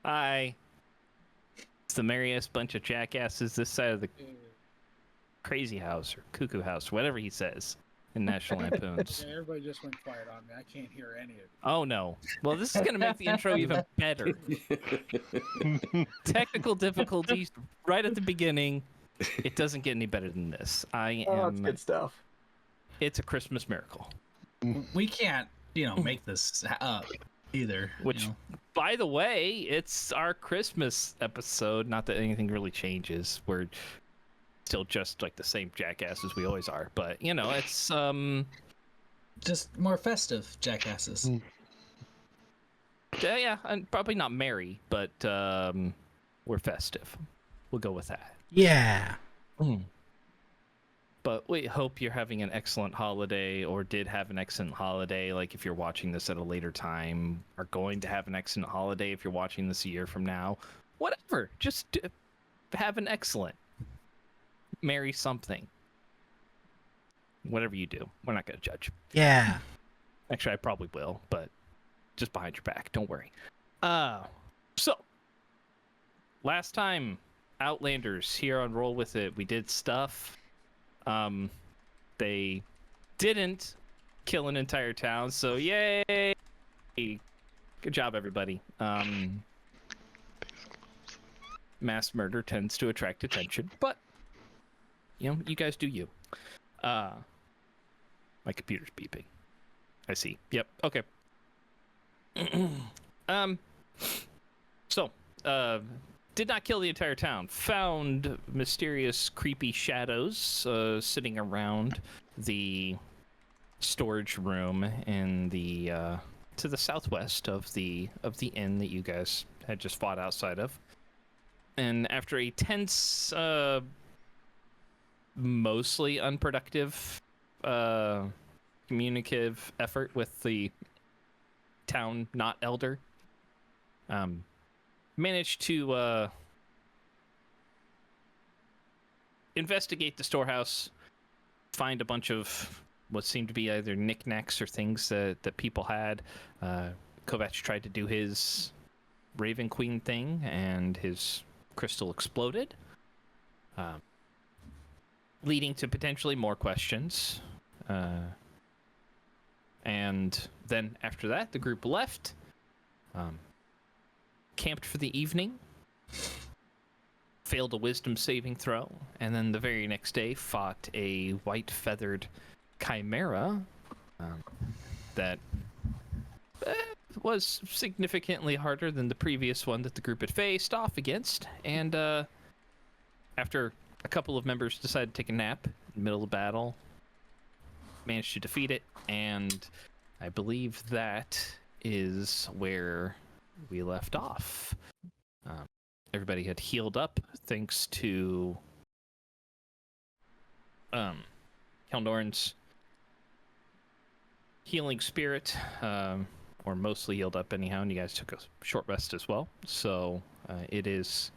Hi. It's the merriest bunch of jackasses this side of the crazy house or cuckoo house, whatever he says in National Lampoons. Yeah, everybody just went quiet on me. I can't hear any of it. Oh no. Well, this is going to make the intro even better. Technical difficulties right at the beginning. It doesn't get any better than this. It's good stuff. It's a Christmas miracle. We can't, make this up either. Which, by the way, it's our Christmas episode. Not that anything really changes. We're still just like the same jackasses we always are. But, it's just more festive jackasses. Yeah, and probably not merry, but we're festive. We'll go with that. Yeah. But we hope you're having an excellent holiday, or did have an excellent holiday. Like if you're watching this at a later time, are going to have an excellent holiday if you're watching this a year from now. Whatever, just have an excellent. Marry something. Whatever you do, we're not going to judge. Yeah. Actually, I probably will, but just behind your back. Don't worry. So last time, Outlanders here on Roll With It, we did stuff. They didn't kill an entire town, so yay! Good job, everybody. Mass murder tends to attract attention, but you guys do you. My computer's beeping. I see. Yep. Okay. Did not kill the entire town. Found mysterious, creepy shadows sitting around the storage room in the to the southwest of the inn that you guys had just fought outside of. And after a tense, mostly unproductive, communicative effort with the town not elder, managed to investigate the storehouse, find a bunch of what seemed to be either knickknacks or things that people had. Kovac tried to do his Raven Queen thing, and his crystal exploded, leading to potentially more questions. And then after that, the group left. Camped for the evening, failed a wisdom saving throw, and then the very next day fought a white-feathered chimera that was significantly harder than the previous one that the group had faced off against. And after a couple of members decided to take a nap in the middle of the battle, managed to defeat it, and I believe that is where we left off. Everybody had healed up thanks to Kelnorn's healing spirit, or mostly healed up anyhow, and you guys took a short rest as well. So it is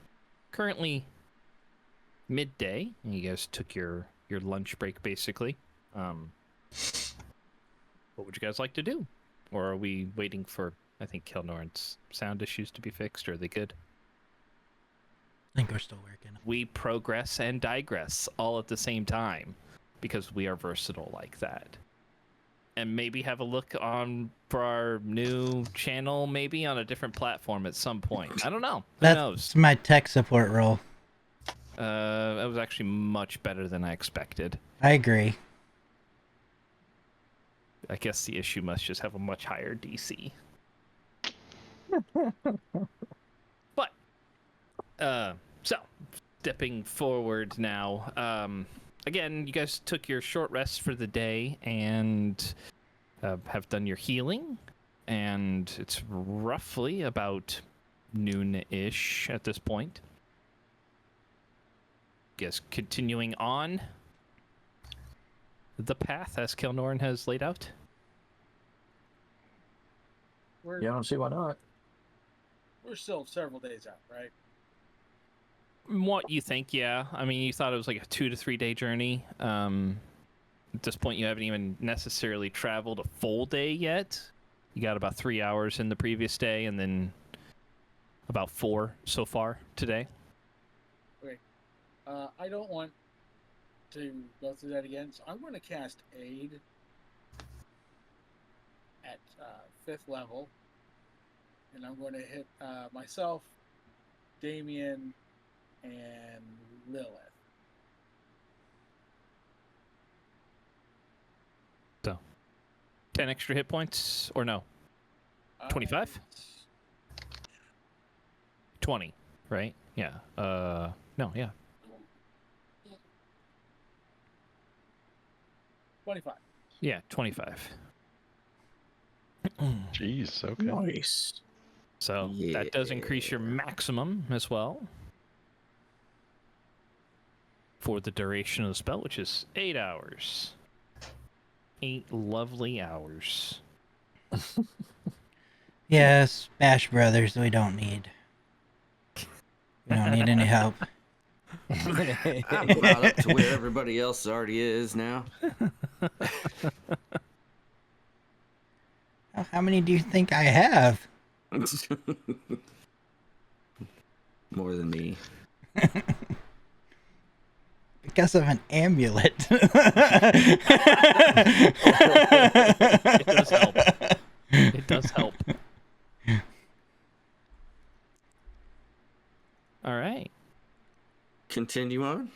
currently midday, and you guys took your lunch break basically. What would you guys like to do? Or are we waiting for, I think, Kelnorn's sound issues to be fixed? Or are they good? I think we're still working. We progress and digress all at the same time because we are versatile like that. And maybe have a look on for our new channel, maybe on a different platform at some point. I don't know. Who knows? That's my tech support role. That was actually much better than I expected. I agree. I guess the issue must just have a much higher DC. But, so, stepping forward now, again, you guys took your short rest for the day and have done your healing, and it's roughly about noon-ish at this point. Guess continuing on the path as Kelnorn has laid out. Yeah, I don't see why not. We're still several days out, right? What you think, yeah. I mean, you thought it was like a 2 to 3 day journey. At this point, you haven't even necessarily traveled a full day yet. You got about 3 hours in the previous day, and then about 4 so far today. Okay. I don't want to go through that again, so I'm going to cast Aid at 5th level, and I'm going to hit myself, Damien, and Lilith. So 10 extra hit points, or no? 25? 20, right? Yeah. No, yeah. 25. Yeah, 25. Jeez, okay. Nice. So that does increase your maximum as well for the duration of the spell, which is 8 hours. 8 lovely hours. Yes, Bash Brothers, we don't need any help. I'm about up to where everybody else already is now. How many do you think I have? More than me. Because of an amulet. It does help. It does help. All right. Continue on.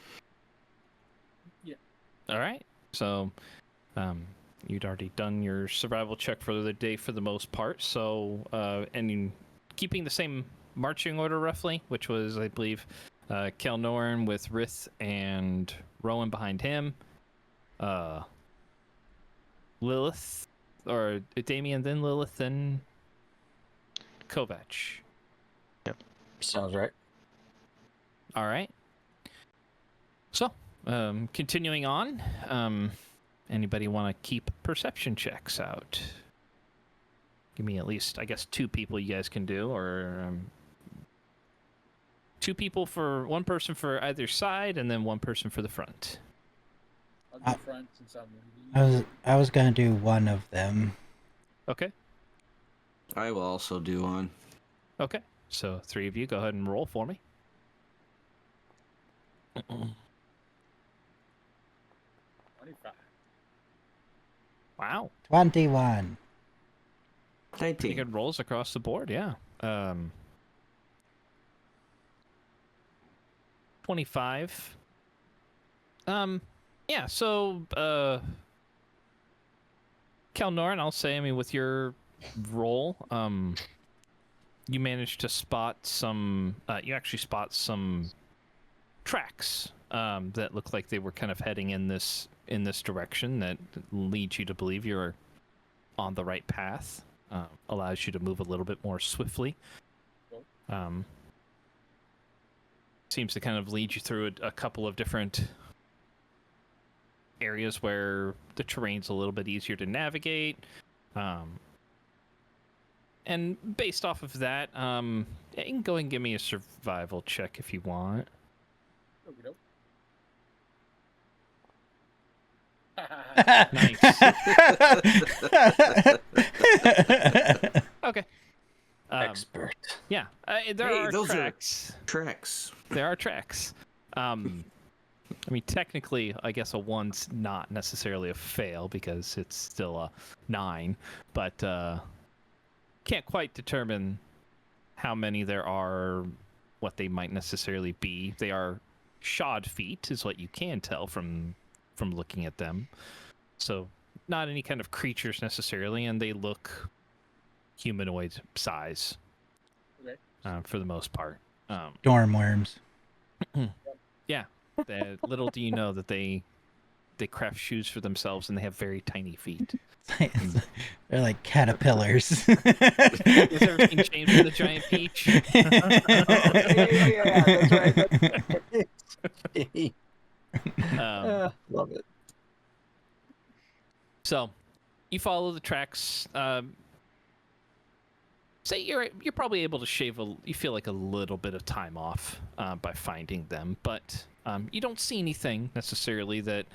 All right. So, you'd already done your survival check for the day for the most part. So, and keeping the same marching order roughly, which was, I believe, Kelnorn with Rith and Rowan behind him. Lilith, or Damien, then Lilith, then Kovac. Sounds right. All right. So, continuing on, anybody want to keep perception checks out? Give me at least, I guess, 2 people you guys can do, or 2 people for 1 person for either side, and then 1 person for the front. I'll do front since I'm I was gonna do one of them. Okay. I will also do one. Okay. So 3 of you, go ahead and roll for me. 25. Wow. 21. Pretty 19. good rolls across the board, yeah. 25. Yeah, so, Kelnorn, I'll say, I mean, with your roll, you managed to spot some, you actually spot some tracks, that look like they were kind of heading in this direction that leads you to believe you're on the right path. Allows you to move a little bit more swiftly. Seems to kind of lead you through a couple of different areas where the terrain's a little bit easier to navigate. And based off of that, you can go and give me a survival check if you want. Okey-doke. Nice. Okay. Expert. Yeah, there Hey, are those are- tracks. Tracks. There are tracks. I mean, technically, I guess a 1's not necessarily a fail because it's still a 9, but can't quite determine how many there are, what they might necessarily be. They are shod feet, is what you can tell from looking at them. So, not any kind of creatures necessarily, and they look humanoid size. Okay. For the most part. Dorm worms. Yeah. Little do you know that they craft shoes for themselves and they have very tiny feet. They're like caterpillars. Has ever seen James and the Giant Peach? That's right. Love it. So, you follow the tracks. Say you're probably able to shave you feel like a little bit of time off by finding them, but you don't see anything necessarily that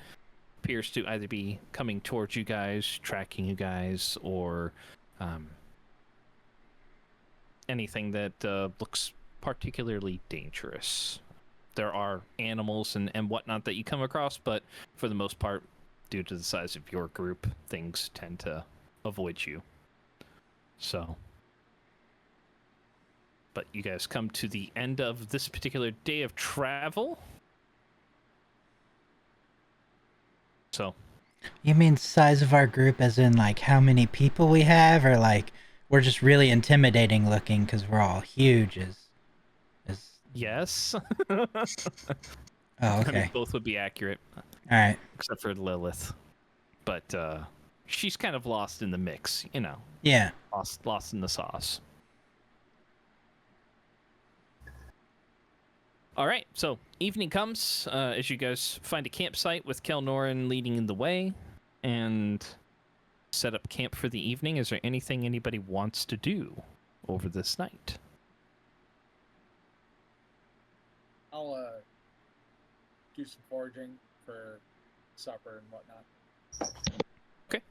appears to either be coming towards you guys, tracking you guys, or anything that looks particularly dangerous. There are animals and whatnot that you come across, but for the most part, due to the size of your group, things tend to avoid you. So, but you guys come to the end of this particular day of travel. So, You mean size of our group as in like how many people we have, or like we're just really intimidating looking because we're all huge as yes. Oh, I mean, okay. both would be accurate, All right. except for Lilith. But she's kind of lost in the mix, you know. Yeah. Lost in the sauce. All right, so evening comes as you guys find a campsite with Kelnoran leading the way and set up camp for the evening. Is there anything anybody wants to do over this night? I'll do some foraging for supper and whatnot. Okay.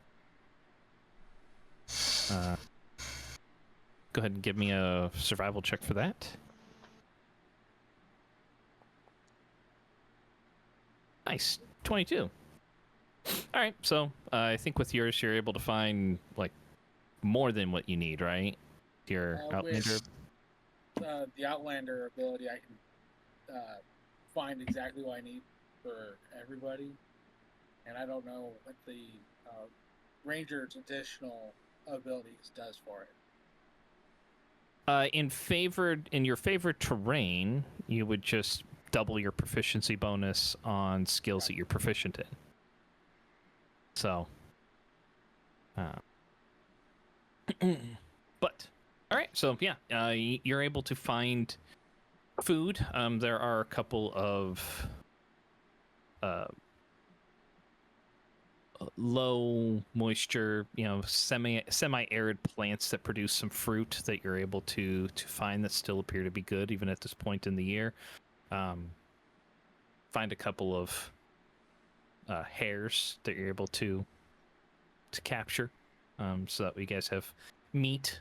Go ahead and give me a survival check for that. Nice. 22. All right, so I think with yours, you're able to find, like, more than what you need, right? Your Outlander. With the Outlander ability, I can find exactly what I need for everybody. And I don't know what the Ranger's additional abilities does for it. In your favored terrain, you would just double your proficiency bonus on skills that you're proficient in. So, but all right. So yeah, you're able to find food. There are a couple of low moisture, semi-arid plants that produce some fruit that you're able to find that still appear to be good even at this point in the year. Find a couple of hares that you're able to capture, so that you guys have meat.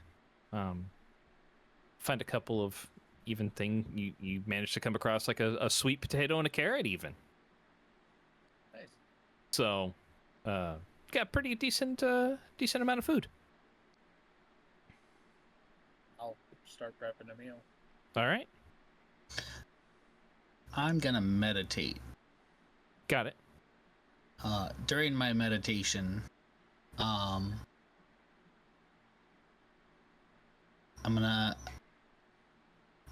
Find a couple of even thing you managed to come across, like a sweet potato and a carrot even. Nice. So got pretty decent amount of food. I'll start prepping a meal. All right, I'm gonna meditate. got it. During my meditation, I'm gonna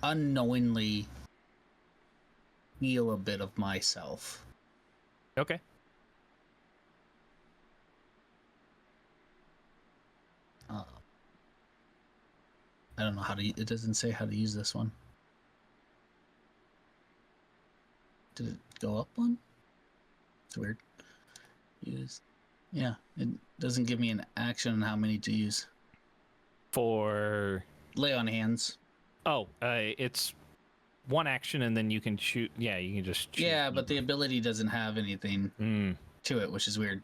unknowingly heal a bit of myself. Okay. I don't know how to. It doesn't say how to use this one. Did it go up one? It's weird. Use. Yeah, it doesn't give me an action on how many to use. For Lay on hands. it's one action and then you can shoot. Yeah, you can just shoot. Yeah, but the ability doesn't have anything to it, which is weird.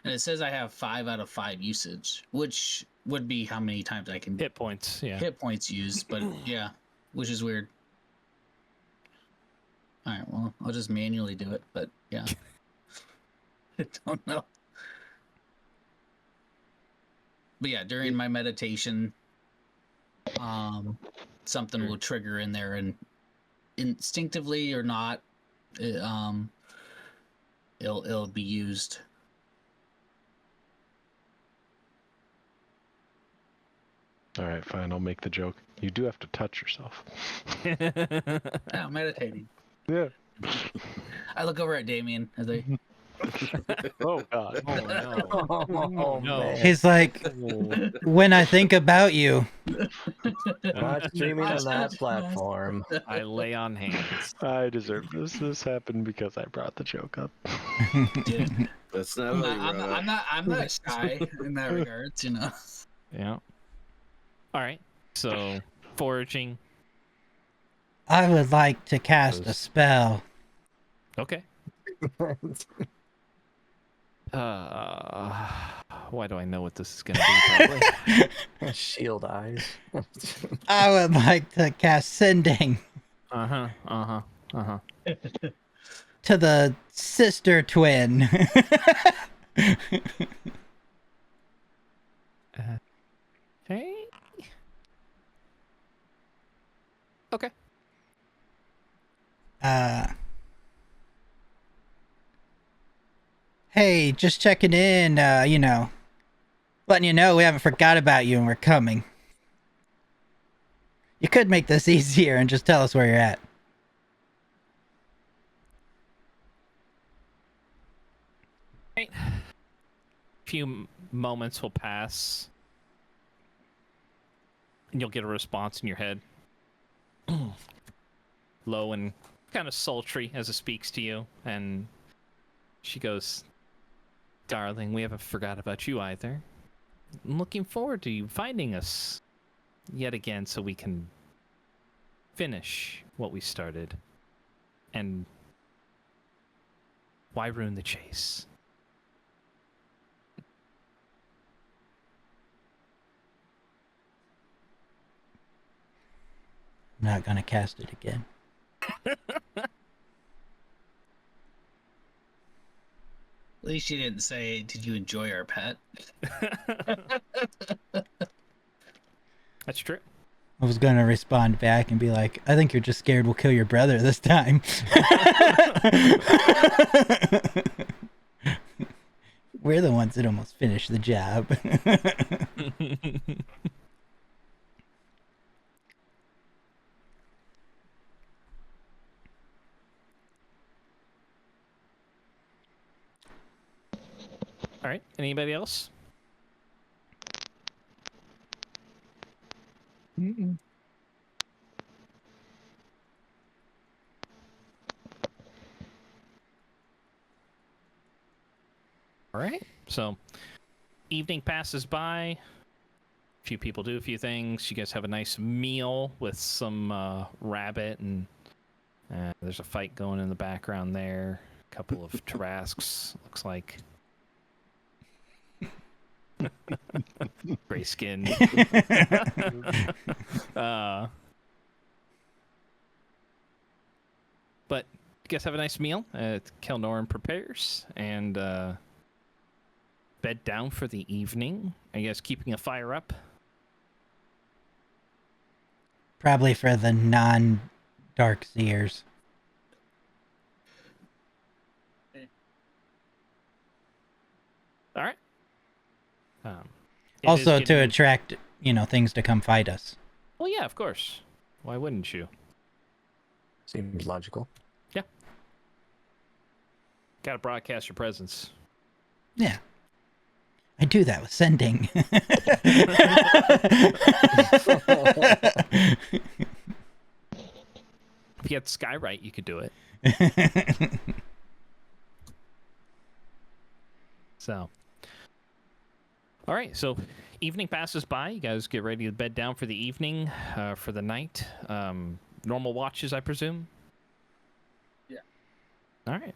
And it says I have 5 out of 5 usage, which would be how many times I can hit points. Yeah. hit points used, but yeah, which is weird. All right, well, I'll just manually do it, but yeah. I don't know. But yeah, during my meditation, something will trigger in there, and instinctively or not, it'll be used. All right, fine. I'll make the joke. You do have to touch yourself. Yeah, meditating. Yeah. I look over at Damien as I. Oh God. Oh no. Oh, no. man. He's like, when I think about you. Not streaming on that platform. I lay on hands. I deserve this. This happened because I brought the joke up. Dude, That's not I'm not shy in that regards, you know. Yeah. All right. So foraging. I would like to cast a spell. Okay. Why do I know what this is gonna be? Probably. Shield eyes. I would like to cast Sending to the sister twin. Okay. Okay. Hey, just checking in, letting you know we haven't forgot about you and we're coming. You could make this easier and just tell us where you're at. Right. Few moments will pass, and you'll get a response in your head. Low and kind of sultry as it speaks to you, and she goes, "Darling, we haven't forgot about you either. I'm looking forward to you finding us yet again so we can finish what we started. And why ruin the chase?" I'm not gonna cast it again. At least you didn't say, "Did you enjoy our pet?" That's true. I was gonna respond back and be like, I think you're just scared we'll kill your brother this time. We're the ones that almost finished the job. All right. Anybody else? All right. So, evening passes by. A few people do a few things. You guys have a nice meal with some rabbit, and there's a fight going in the background there. A couple of Tarasques, looks like. Gray skin. But you guys have a nice meal. Kelnoran prepares, and bed down for the evening. Are you guys keeping a fire up? Probably for the non-dark seers. All right. It Also is to getting- attract, things to come fight us. Well, yeah, of course. Why wouldn't you? Seems logical. Yeah. Gotta broadcast your presence. Yeah. I do that with Sending. If you had Skywrite, you could do it. So. All right, so evening passes by. You guys get ready to bed down for the evening, for the night. Normal watches, I presume? Yeah. All right.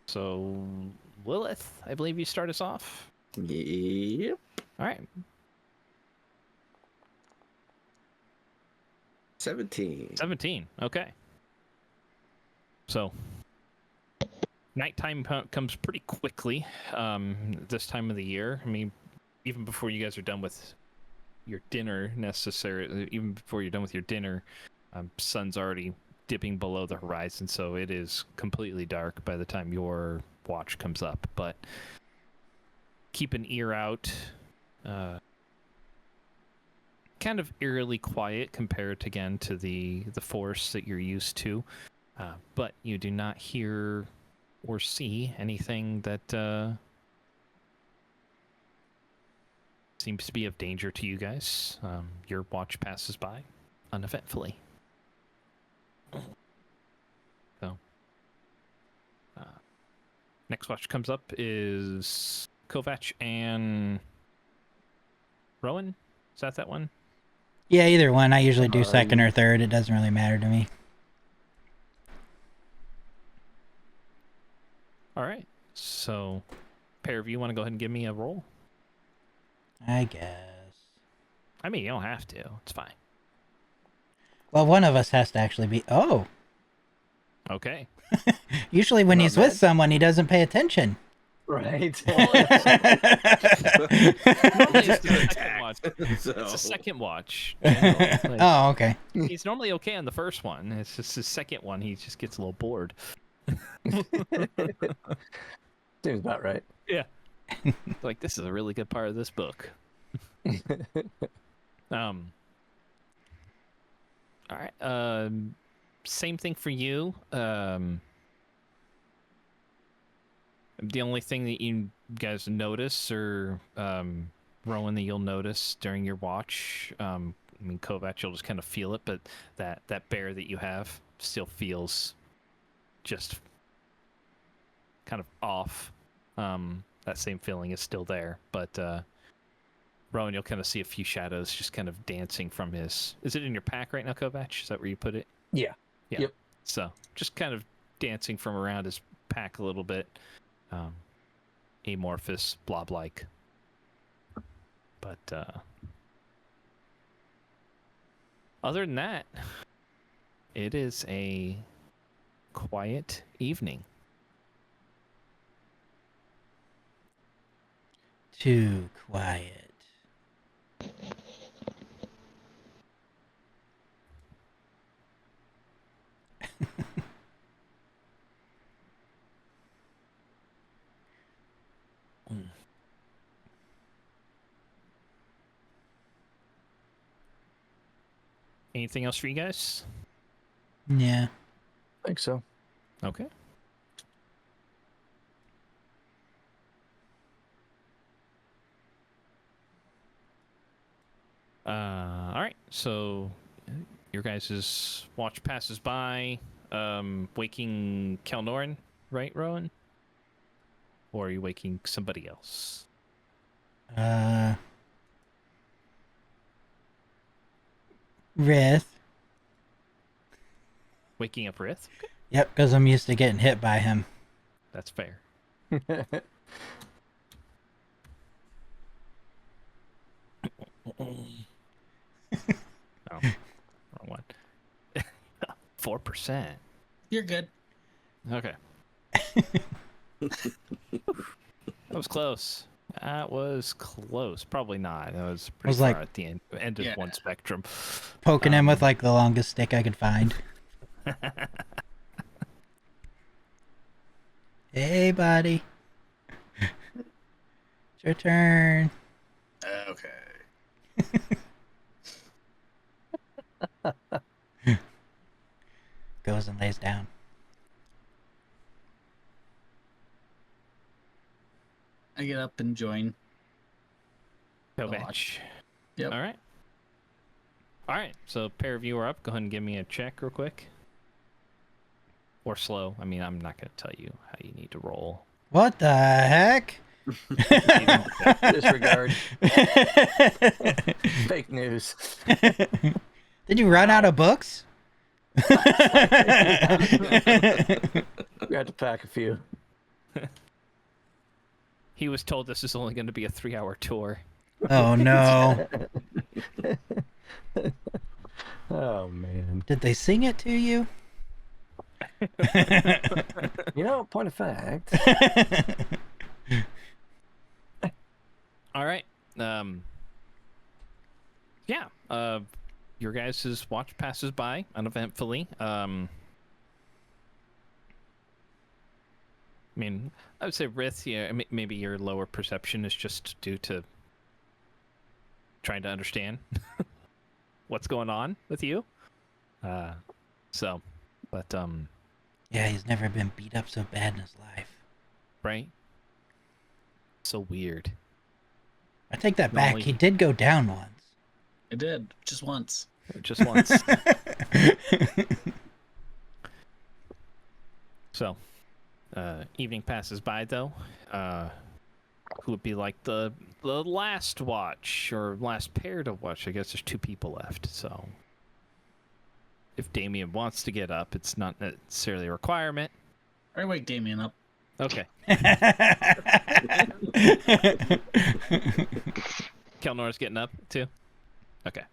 So, Lilith, I believe you start us off. Yep. All right. 17. 17. Okay. So, nighttime comes pretty quickly this time of the year. I mean, even before you guys are done with your dinner, even before you're done with your dinner, sun's already dipping below the horizon, so it is completely dark by the time your watch comes up. But keep an ear out. Kind of eerily quiet compared again to the forest that you're used to, but you do not hear or see anything that seems to be of danger to you guys. Your watch passes by uneventfully. So, next watch comes up is Kovac and Rowan. Is that one? Yeah, either one. I usually do second or third. It doesn't really matter to me. All right. So, pair of you want to go ahead and give me a roll? I guess. I mean, you don't have to. It's fine. Well, one of us has to actually be. Oh. Okay. Usually when Not he's with bad. someone, he doesn't pay attention. Right. Normally it's the second Attack. watch. So, It's the second watch. Generally. Like, Oh, okay. he's normally okay on the first one. It's just his second one. He just gets a little bored. Seems about right. Yeah. Like, this is a really good part of this book. All right. Same thing for you. The only thing that you guys notice, or Rowan, that you'll notice during your watch, I mean, Kovac, you'll just kind of feel it, but that bear that you have still feels just kind of off. That same feeling is still there, but Rowan, you'll kind of see a few shadows just kind of dancing from his. Is it in your pack right now, Kovac? Is that where you put it? Yeah. Yeah. Yep. So just kind of dancing from around his pack a little bit. Amorphous, blob-like. But other than that, it is a quiet evening. Too quiet. Anything else for you guys? Yeah. I think so. Okay. All right. So your guys' watch passes by, waking Kelnorin, right, Rowan? Or are you waking somebody else? Rith. Waking up Rith? Yep, because I'm used to getting hit by him. That's fair. Oh, wrong one. 4%. You're good. Okay. That was close. That was close. Probably not. That was pretty was far like- at the end of Yeah. one spectrum. Poking him with like the longest stick I could find. Hey, buddy. It's your turn. Okay. Goes and lays down. I get up and join. Kovac. watch. Yep. All right. All right. So pair of you are up. Go ahead and give me a check real quick. Or slow. I mean, I'm not going to tell you how you need to roll. What the heck? Disregard. Fake news. Did you run out of books? We had to pack a few. He was told this is only going to be a 3-hour tour. Oh no. Oh man. Did they sing it to you? You know, point of fact. All right. Yeah. Your guys' watch passes by uneventfully. I mean, I would say Rith, yeah, maybe your lower perception is just due to trying to understand what's going on with you. But Yeah, he's never been beat up so bad in his life. right? So weird. I take that back. Normally- He did go down once. I did just once. Just once. So, evening passes by though. Who would be like the last watch or last pair to watch? I guess there's 2 people left. So, if Damien wants to get up, it's not necessarily a requirement. I wake Damien up. Okay. Kelnor's getting up too. Okay.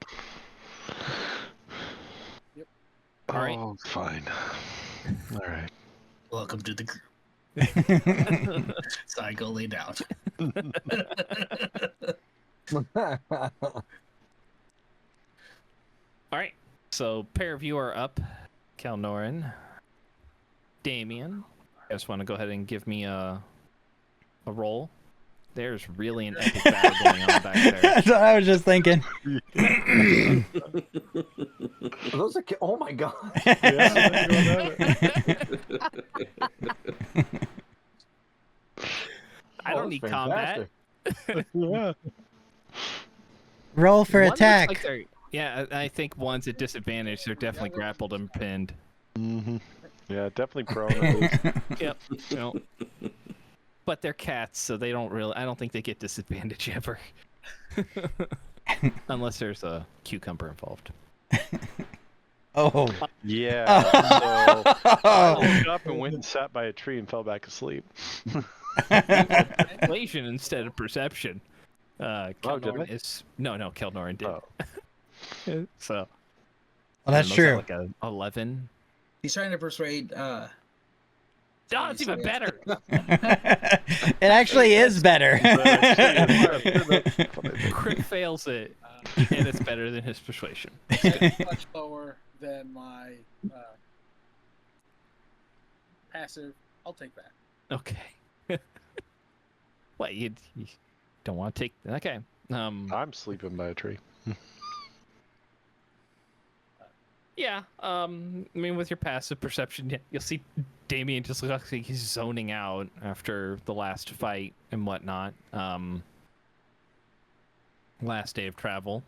All right. Oh, fine. All right. Welcome to the group. So I go lay down. All right. So pair of you are up. Kelnorin, Damien. You guys want to go ahead and give me a roll? There's really an epic battle going on back there. That's what I was just thinking. Those are oh my god. I don't need combat. Yeah. Roll for One looks attack. like they're- yeah, I think one's at disadvantage. They're definitely grappled and pinned. Mm-hmm. Yeah, definitely prone. At least. Yep. No. But they're cats, so they don't really. I don't think they get disadvantage ever, unless there's a cucumber involved. Oh. Yeah. So I woke up and went and sat by a tree and fell back asleep. Persuasion instead of perception. did Kelnorin I? is no, Kelnorin did. Oh. So. Well, that's was that true. Like a 11. He's trying to persuade. Oh, it's even better. It actually is better. Crit fails it, and it's better than his persuasion. That's much lower than my passive. I'll take that. Okay. What you don't want to take? Okay. I'm sleeping by a tree. Yeah. I mean, with your passive perception, you'll see Damien just looks like he's zoning out after the last fight and whatnot. Last day of travel.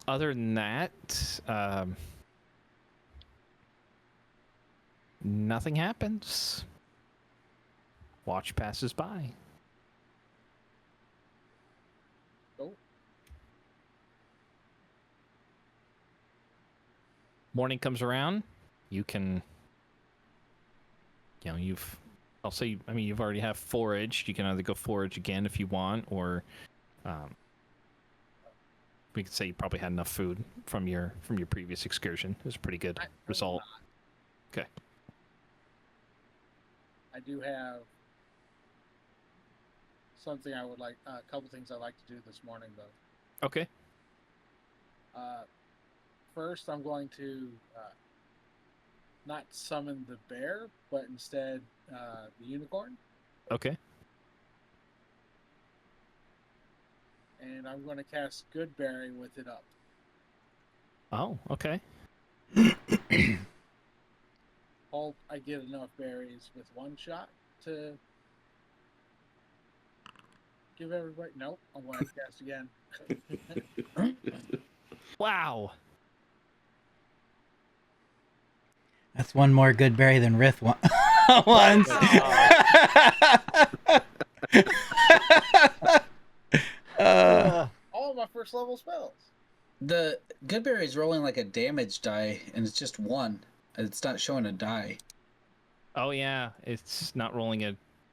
Other than that, nothing happens. Watch passes by. Oh. Morning comes around. You can, I'll say, I mean, you've already have foraged. You can either go forage again if you want, or we could say you probably had enough food from your previous excursion. It was a pretty good result. Okay. I do have something I would like. A couple things I'd like to do this morning, though. Okay. First, I'm going to not summon the bear, but instead the unicorn. Okay. And I'm going to cast Good Berry with it up. Oh, okay. Hope I get enough berries with one shot to give everybody. Nope, I'm going to cast again. Wow. That's one more good berry than Rith once. All my first level spells. The good berry is rolling like a damage die, and it's just one. It's not showing a die. Oh yeah, it's not rolling a.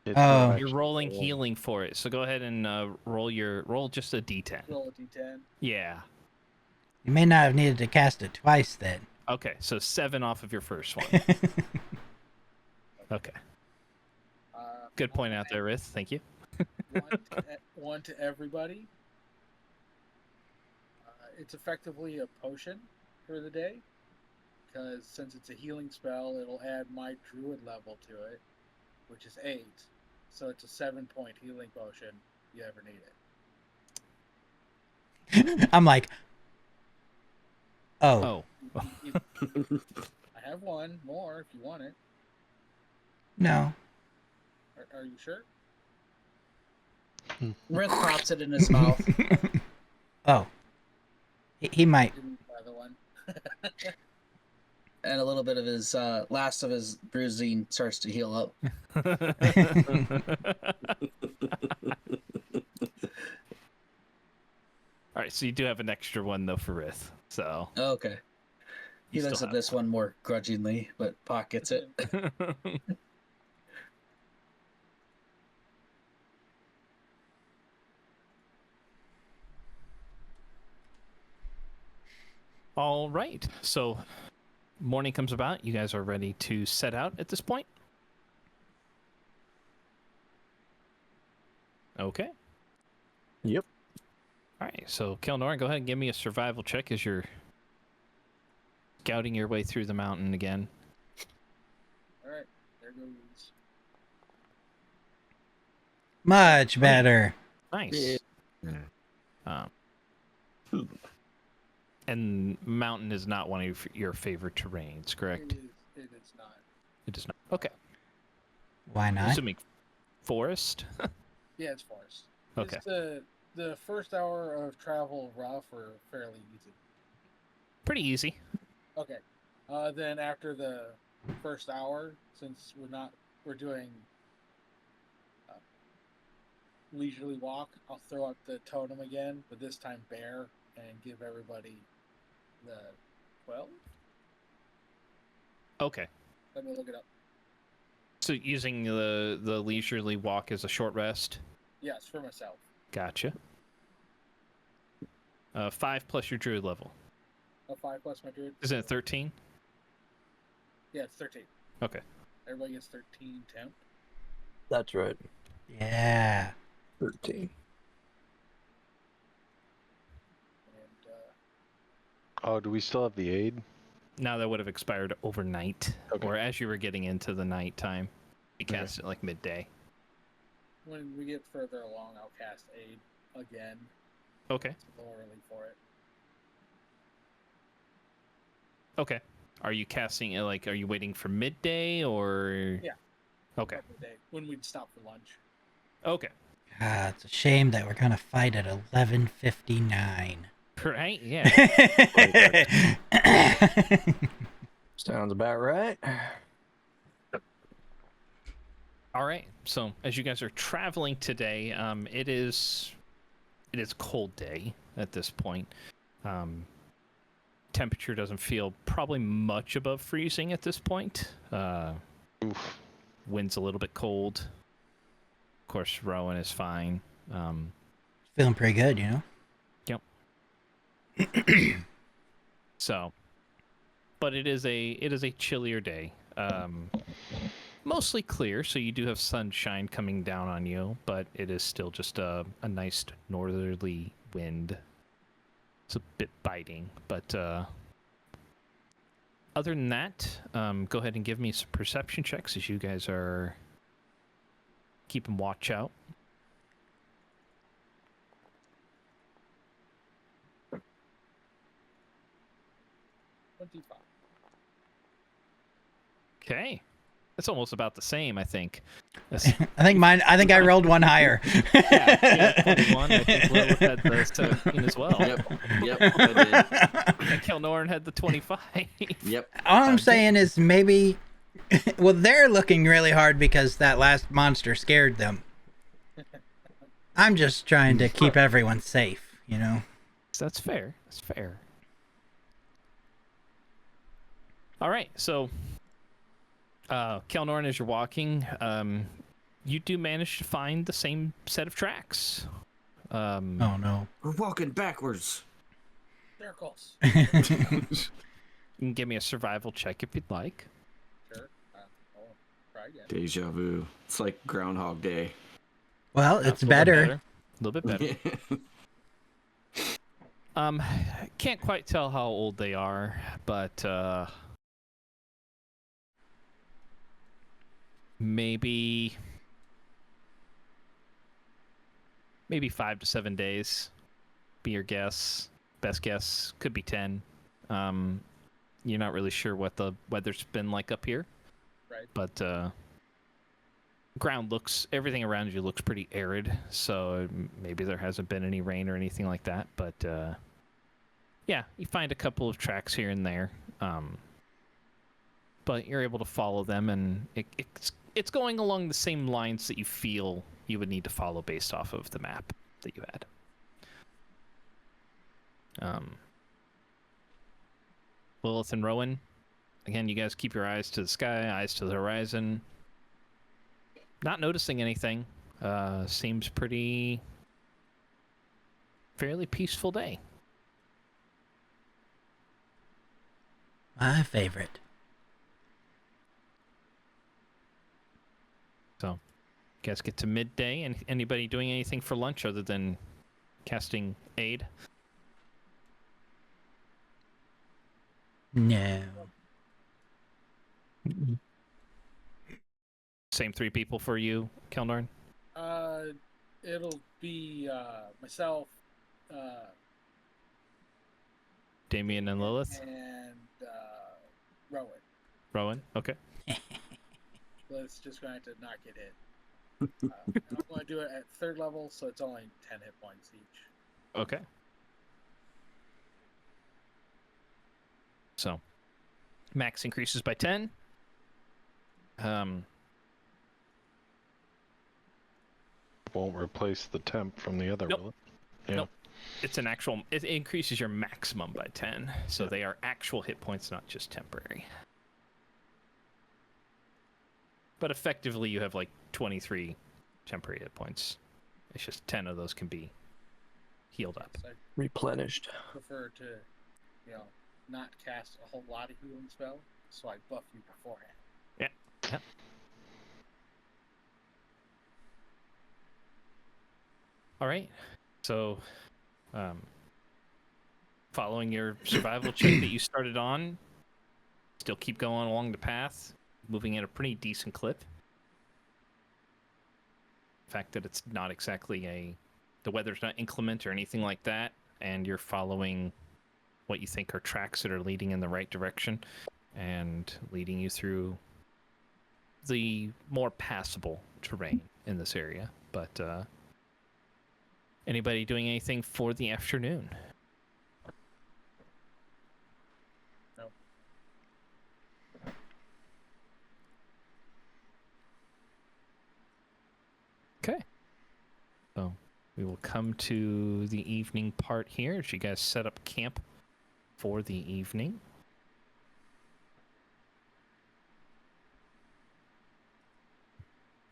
It's Oh. not You're actually rolling cool. healing for it. So go ahead and roll just a d10. Roll a d10. Yeah. You may not have needed to cast it twice then. Okay, so 7 off of your first one. Okay. Good point out there, Rith. Thank you. One to everybody. It's effectively a potion for the day, because since it's a healing spell, it'll add my druid level to it, which is 8. So it's a 7-point healing potion if you ever need it. I'm like, oh, Oh. I have one more if you want it. no. Are you sure? Rith pops it in his mouth. Oh. He might. Didn't buy the one. And a little bit of his last of his bruising starts to heal up. All right, so you do have an extra one though for Rith. So Okay. He looks at this one more grudgingly, but Pock gets it. All right. So morning comes about. You guys are ready to set out at this point? Okay. Yep. All right. So Kelnor, go ahead and give me a survival check as you're scouting your way through the mountain again. All right, there goes. Much better. Nice. And mountain is not one of your favorite terrains, correct? It is not. It is not. Okay. Why not? Assuming forest. Yeah, it's forest. Okay. It's the first hour of travel rough or fairly easy. Pretty easy. Okay. Then after the first hour, since we're doing leisurely walk, I'll throw out the totem again, but this time bear, and give everybody the 12. Okay. Let me look it up. So using the leisurely walk as a short rest. Yes, for myself. Gotcha. 5 plus your druid level. A 5 plus my druid. Isn't it 13? Yeah, it's 13. Okay. Everybody gets 13 temp. That's right. Yeah. 13. And Oh, do we still have the aid? Now that would have expired overnight, Okay. or as you were getting into the night time. You Okay. cast it like midday. when we get further along, I'll cast aid again. Okay. It's a little early for it. Okay. Are you casting it like? Are you waiting for midday or? Yeah. Okay. Couple of days, when we'd stop for lunch. Okay. Ah, it's a shame that we're gonna fight at 11:59. Right? Yeah. Sounds about right. All right. So as you guys are traveling today, it is a cold day at this point. Temperature doesn't feel probably much above freezing at this point. Oof. Wind's a little bit cold. Of course, Rowan is fine. Feeling pretty good, you know. So, but it is a chillier day. Mostly clear, so you do have sunshine coming down on you, but it is still just a nice northerly wind. It's a bit biting, but other than that, go ahead and give me some perception checks as you guys are keeping watch out. Okay. That's almost about the same, I think. I think I rolled one higher. Yeah, 21. I think Lilith had the 17 as well. Yep, I did. And Kelnorn had the 25. Yep. All I'm saying is maybe, well, they're looking really hard because that last monster scared them. I'm just trying to keep everyone safe, you know? That's fair. That's fair. All right, so Kelnorn, as you're walking, you do manage to find the same set of tracks. Oh no. We're walking backwards. Circles. You can give me a survival check if you'd like. Sure. I'll try again. Deja vu. It's like Groundhog Day. Well, Yeah, it's a little bit better. A little bit better. Can't quite tell how old they are, but maybe 5 to 7 days. Be your guess. Best guess could be 10. You're not really sure what the weather's been like up here, Right. but everything around you looks pretty arid, so maybe there hasn't been any rain or anything like that, but yeah, you find a couple of tracks here and there, but you're able to follow them, and it's going along the same lines that you feel you would need to follow based off of the map that you had. Lilith and Rowan. Again, you guys keep your eyes to the sky, eyes to the horizon. Not noticing anything. Seems fairly peaceful day. My favorite. So, you guys get to midday, and anybody doing anything for lunch other than casting aid? No. Same 3 people for you, Kelnarn? It'll be myself, Damien and Lilith? and Rowan. Rowan? Okay. Lilith's just going to not get hit. I'm going to do it at 3rd level, so it's only 10 hit points each. Okay. So, max increases by 10. Won't replace the temp from the other, Nope. will it? Yeah. Nope. It's an actual. It increases your maximum by 10, so they are actual hit points, not just temporary. But effectively, you have like 23 temporary hit points. It's just 10 of those can be healed up. So I Replenished. prefer to, not cast a whole lot of healing spell, so I buff you beforehand. Yep. All right. So, following your survival check that you started on, still keep going along the path, moving at a pretty decent clip. The fact that it's not exactly the weather's not inclement or anything like that, and you're following what you think are tracks that are leading in the right direction and leading you through the more passable terrain in this area. But anybody doing anything for the afternoon? No. Okay. So we will come to the evening part here as you guys set up camp for the evening.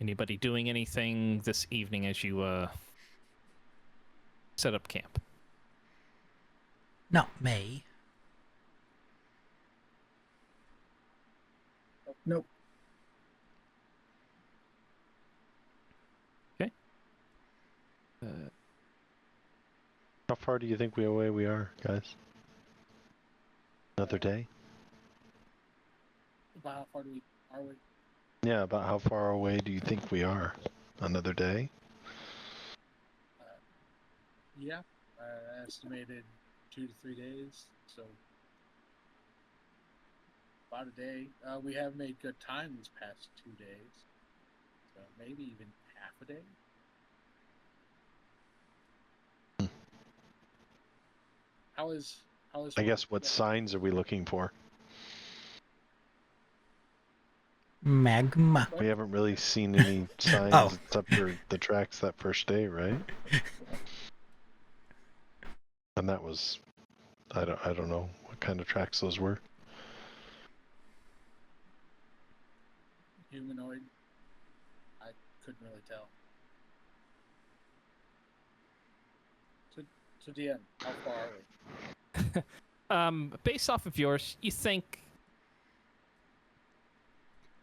Anybody doing anything this evening as you set up camp? Not me. Nope. Okay. How far do you think away we are, guys? Another day? About how far are we? Yeah, about how far away do you think we are? Another day? Yeah, estimated 2 to 3 days, so about a day. We have made good time these past 2 days, so maybe even half a day. How is? I guess what signs are we looking for? Magma. We haven't really seen any signs Oh. except for the tracks that first day, right? And that was, I don't know what kind of tracks those were. Humanoid. I couldn't really tell. So DM, how far are we? Based off of yours,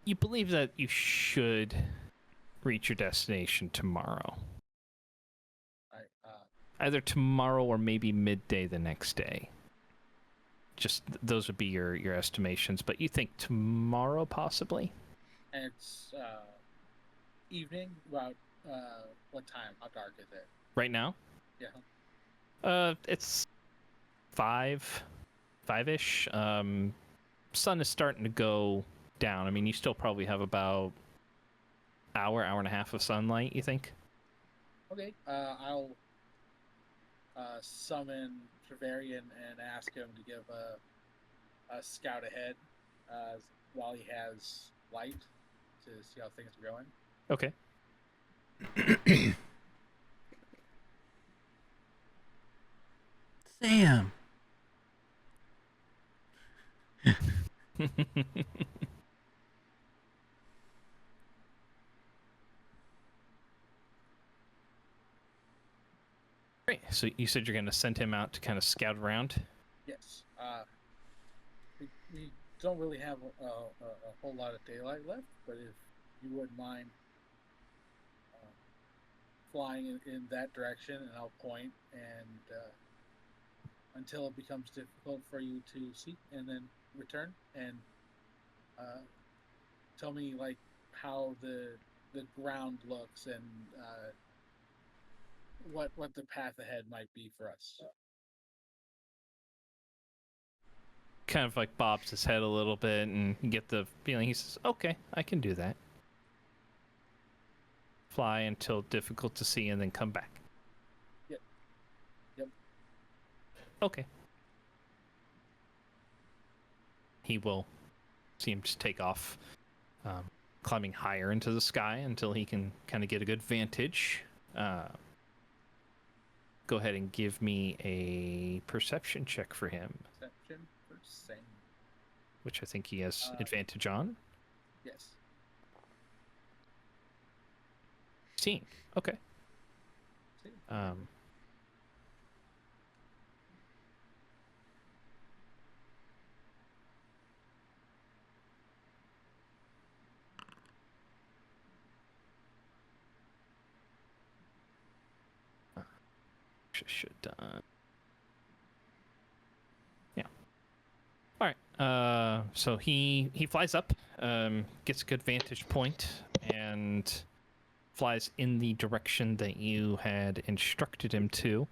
you believe that you should reach your destination tomorrow. Either tomorrow or maybe midday the next day. Just those would be your estimations, but you think tomorrow possibly? And it's evening. About what time? How dark is it? Right now? Yeah. It's 5-ish. Sun is starting to go down. I mean, you still probably have about hour and a half of sunlight, you think? Okay. I'll summon Trevarian and ask him to give a scout ahead while he has light to see how things are going. Okay. Sam. Great. So you said you're going to send him out to kind of scout around. Yes. We don't really have a whole lot of daylight left, but if you wouldn't mind flying in that direction, and I'll point, and until it becomes difficult for you to see, and then return and tell me like how the ground looks and what the path ahead might be for us. Kind of like bobs his head a little bit, and you get the feeling he says, "Okay, I can do that." Fly until difficult to see, and then come back. Yep. Okay. He will see him just take off, climbing higher into the sky until he can kind of get a good vantage. Go ahead and give me a perception check for him, Perception for Sam. which I think he has advantage on. Yes. 16. Okay. See? Should done. Yeah. All right. So he flies up, gets a good vantage point, and flies in the direction that you had instructed him to.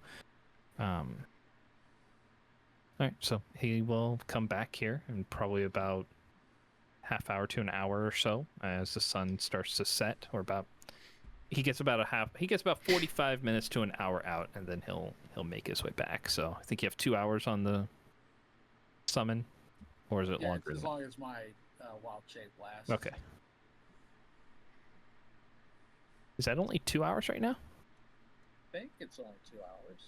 All right. So he will come back here in probably about half hour to an hour or so as the sun starts to set, or about. He gets about 45 minutes to an hour out, and then he'll make his way back. So I think you have 2 hours on the summon, or is it longer? It's as long as my wild shape lasts. Okay. Is that only 2 hours right now? I think it's only 2 hours.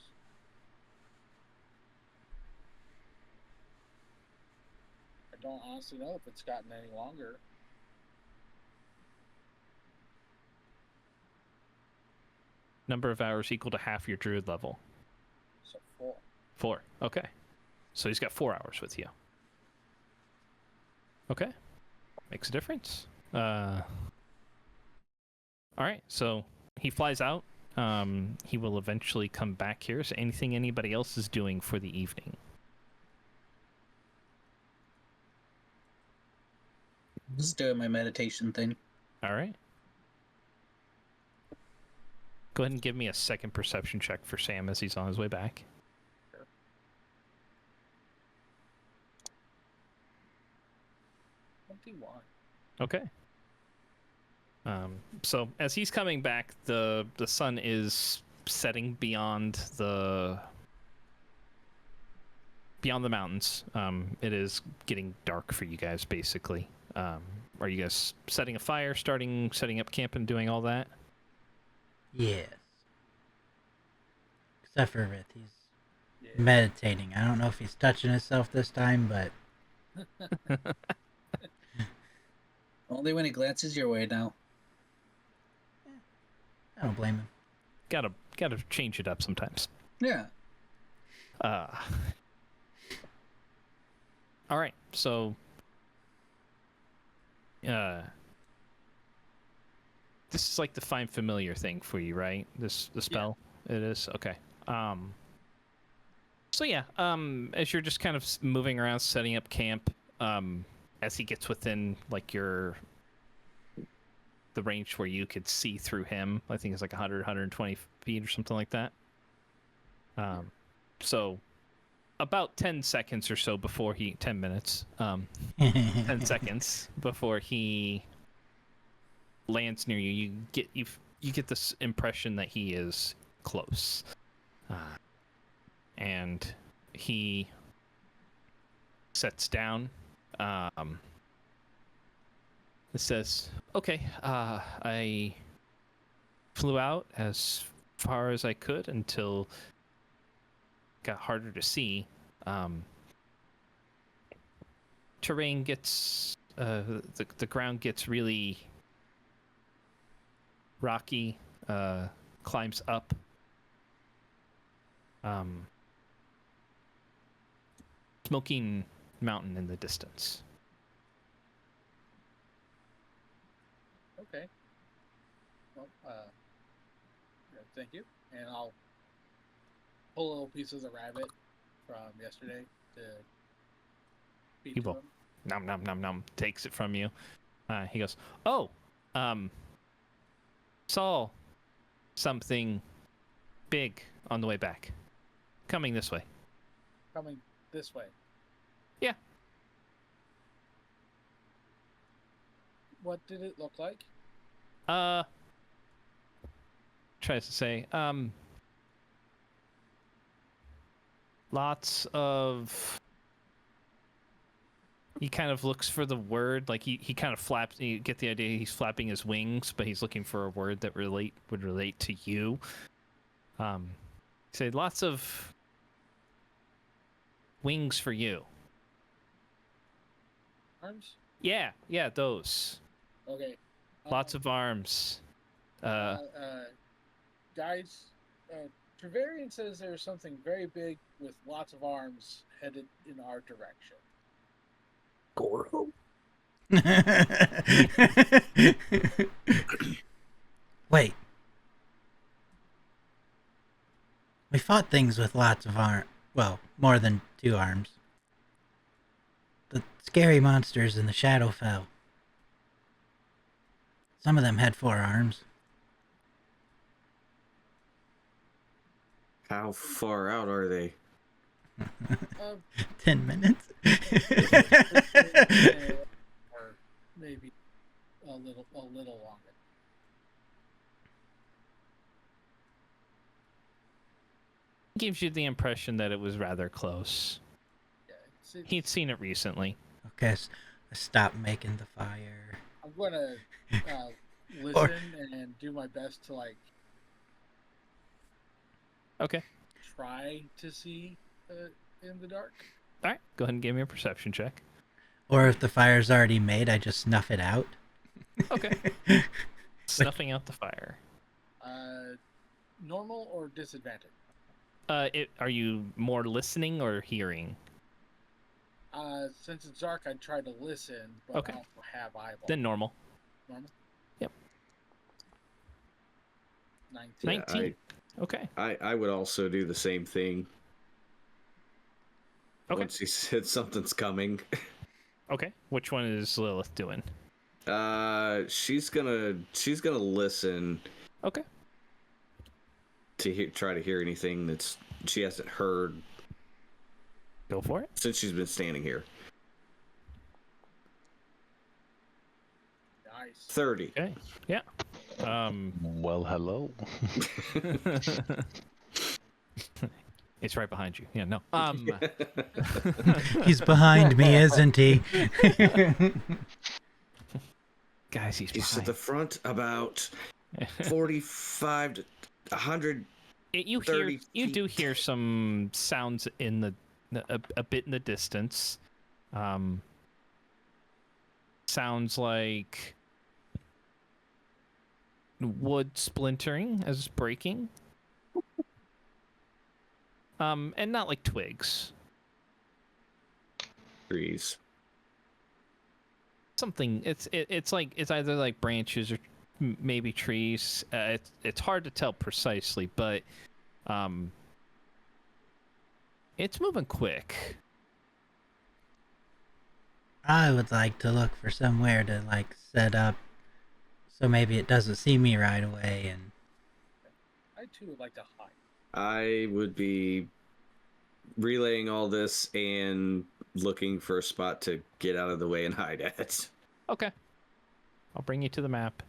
I don't honestly know if it's gotten any longer. Number of hours equal to half your druid level. So 4. 4. Okay. So he's got 4 hours with you. Okay. Makes a difference. All right. So he flies out. He will eventually come back here. Is there anything anybody else is doing for the evening? Just doing my meditation thing. All right. Go ahead and give me a second perception check for Sam as he's on his way back. Sure. 21. Okay. So as he's coming back, the sun is setting beyond the mountains. It is getting dark for you guys, basically. Are you guys setting a fire, setting up camp, and doing all that? Yes. Except for Rith, he's Yeah. meditating. I don't know if he's touching himself this time, but Only when he glances your way now. I don't blame him. Gotta change it up sometimes. Yeah. All right. So, this is like the find familiar thing for you, right? The spell. Yeah. It is okay. So yeah. As you're just kind of moving around, setting up camp, as he gets within like the range where you could see through him, I think it's like 100, 120 feet or something like that. So about 10 seconds or so before 10 minutes, 10 seconds before he lands near you, you get this impression that he is close. And he sets down. It says, okay, I flew out as far as I could until it got harder to see. terrain gets the ground gets really rocky, climbs up. Smoking mountain in the distance. Okay. Well, yeah, thank you. And I'll pull little pieces of rabbit from yesterday to feed He to will. him. Nom nom nom nom. Takes it from you. He goes, "Oh, saw something big on the way back. Coming this way." Coming this way. Yeah. What did it look like? Tries to say, lots of. He kind of looks for the word, like he kind of flaps. You get the idea he's flapping his wings, but he's looking for a word that would relate to you. Say lots of wings for you. Arms? Yeah, those. Okay. Lots of arms. Guys, Trevelyan says there's something very big with lots of arms headed in our direction. Goro? Wait. We fought things with lots of arms. Well, more than 2 arms. The scary monsters in the Shadowfell. Some of them had 4 arms. How far out are they? 10 minutes? Or maybe a little longer. Gives you the impression that it was rather close. Yeah, He'd seen it recently. Okay, stop making the fire. I'm gonna listen and do my best to Okay. try to see in the dark. All right. Go ahead and give me a perception check. Or if the fire's already made, I just snuff it out. Okay. Snuffing out the fire. Normal or disadvantage? Are you more listening or hearing? Since it's dark, I try to listen, but Okay. I also have eyeballs. Then normal. Normal? Yep. 19. 19. Okay. I would also do the same thing. Okay. Once he said something's coming. Okay. Which one is Lilith doing? She's gonna listen Okay. to try to hear anything that's she hasn't heard Go for it. since she's been standing here. Nice. 30. Okay. Yeah. Well, hello. It's right behind you. Yeah. No. He's behind me, isn't he? Guys, he's He's at behind. the front about 45 to 100. You 30 do feet. hear some sounds in a bit in the distance. Sounds like wood splintering as breaking. And not like twigs. Trees. Something. It's either like branches or maybe trees. It's hard to tell precisely, but it's moving quick. I would like to look for somewhere to set up so maybe it doesn't see me right away. And I too would like to hide. I would be relaying all this and looking for a spot to get out of the way and hide at. Okay. I'll bring you to the map.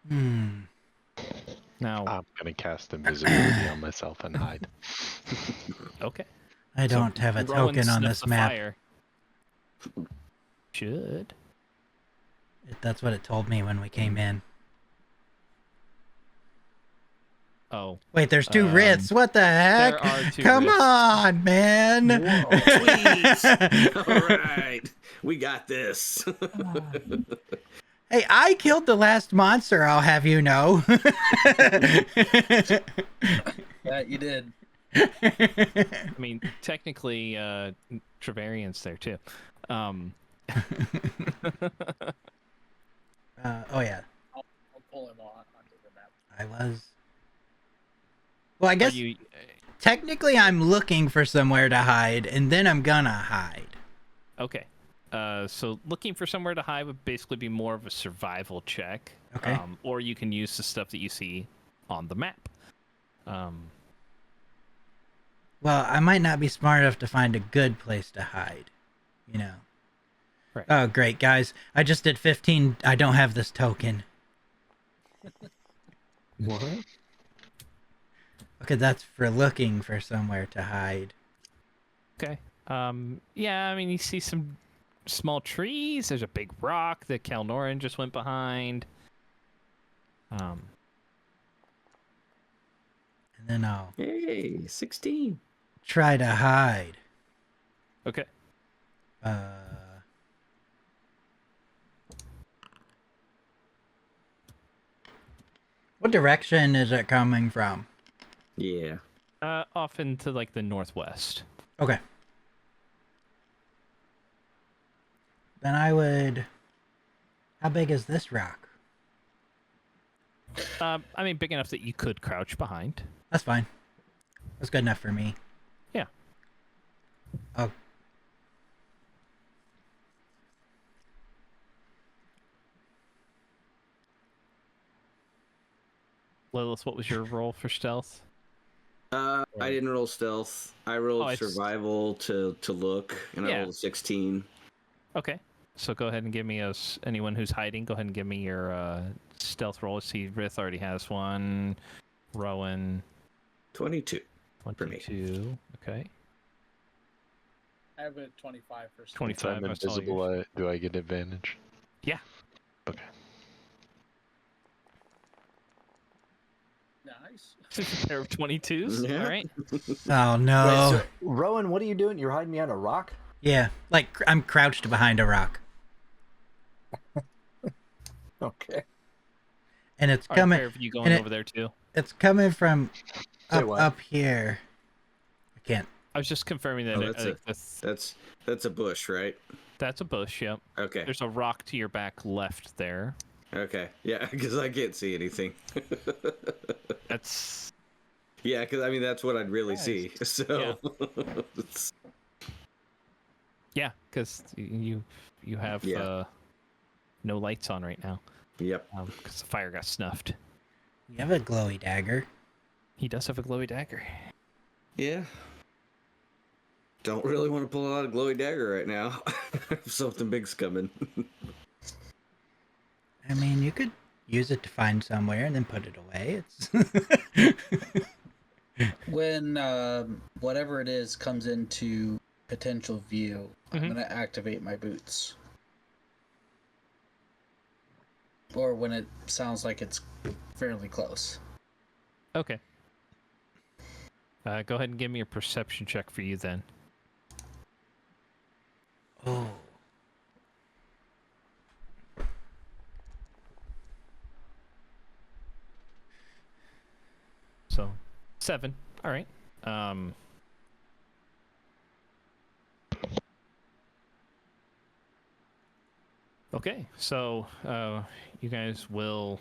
Now, I'm gonna cast invisibility on myself and hide. okay. I don't have a Rowan token on sniff this the map. fire. Should. That's what it told me when we came in. Oh, Wait, there's two Riths. What the heck? there are two Come Riths. on, man. Sweet. All right, we got this. Hey, I killed the last monster, I'll have you know. That you did. I mean, technically, Travarian's there too. Oh, yeah. I'll pull him onto the map. I was. Well, I Are guess you? technically I'm looking for somewhere to hide, and then I'm gonna hide. Okay. So looking for somewhere to hide would basically be more of a survival check. Okay. Or you can use the stuff that you see on the map. Well, I might not be smart enough to find a good place to hide, you know. Right. Oh, great, guys. I just did 15. I don't have this token. What? Okay, that's for looking for somewhere to hide. Okay. Yeah, I mean, you see some small trees. There's a big rock that Kalnoran just went behind. And then I'll Hey, 16. try to hide. Okay. What direction is it coming from? Yeah. Off into like the northwest. Okay. Then I would... How big is this rock? I mean, big enough that you could crouch behind. That's fine. That's good enough for me. Yeah. Oh. Lilith, what was your roll for stealth? I didn't roll stealth. I rolled it's- survival to look, and I Yeah. rolled a 16. Okay. So go ahead and give me anyone who's hiding. Go ahead and give me your stealth roll. See, Rith already has one. Rowan, 22. For me. 22. Okay. I have a 25 for stealth. 25. If I'm I saw invisible, do I get advantage? Yeah. Okay. Nice. A pair of 22s. Yeah. All right. Oh, no. Wait, so, Rowan, what are you doing? You're hiding behind a rock? Yeah, like I'm crouched behind a rock. Okay. And it's All right, coming... pair of you going and it- over there too. It's coming from Say what? up here. I can't... I was just confirming that Oh, that's a bush, right? that's a bush. Yep. Okay. There's a rock to your back left there. Okay. Yeah, because I can't see anything. That's Yeah, because I mean that's what I'd really Nice. see. So. It's- yeah, because you have Yeah. no lights on right now Yep. because the fire got snuffed. You have a glowy dagger. He does have a glowy dagger. Yeah. Don't really want to pull out a glowy dagger right now. Something big's coming. I mean, you could use it to find somewhere and then put it away. It's... When whatever it is comes into potential view, Mhm. I'm gonna activate my boots. Or when it sounds like it's fairly close. Okay. Go ahead and give me a perception check for you then. Oh. So, 7. All right. Okay, so you guys will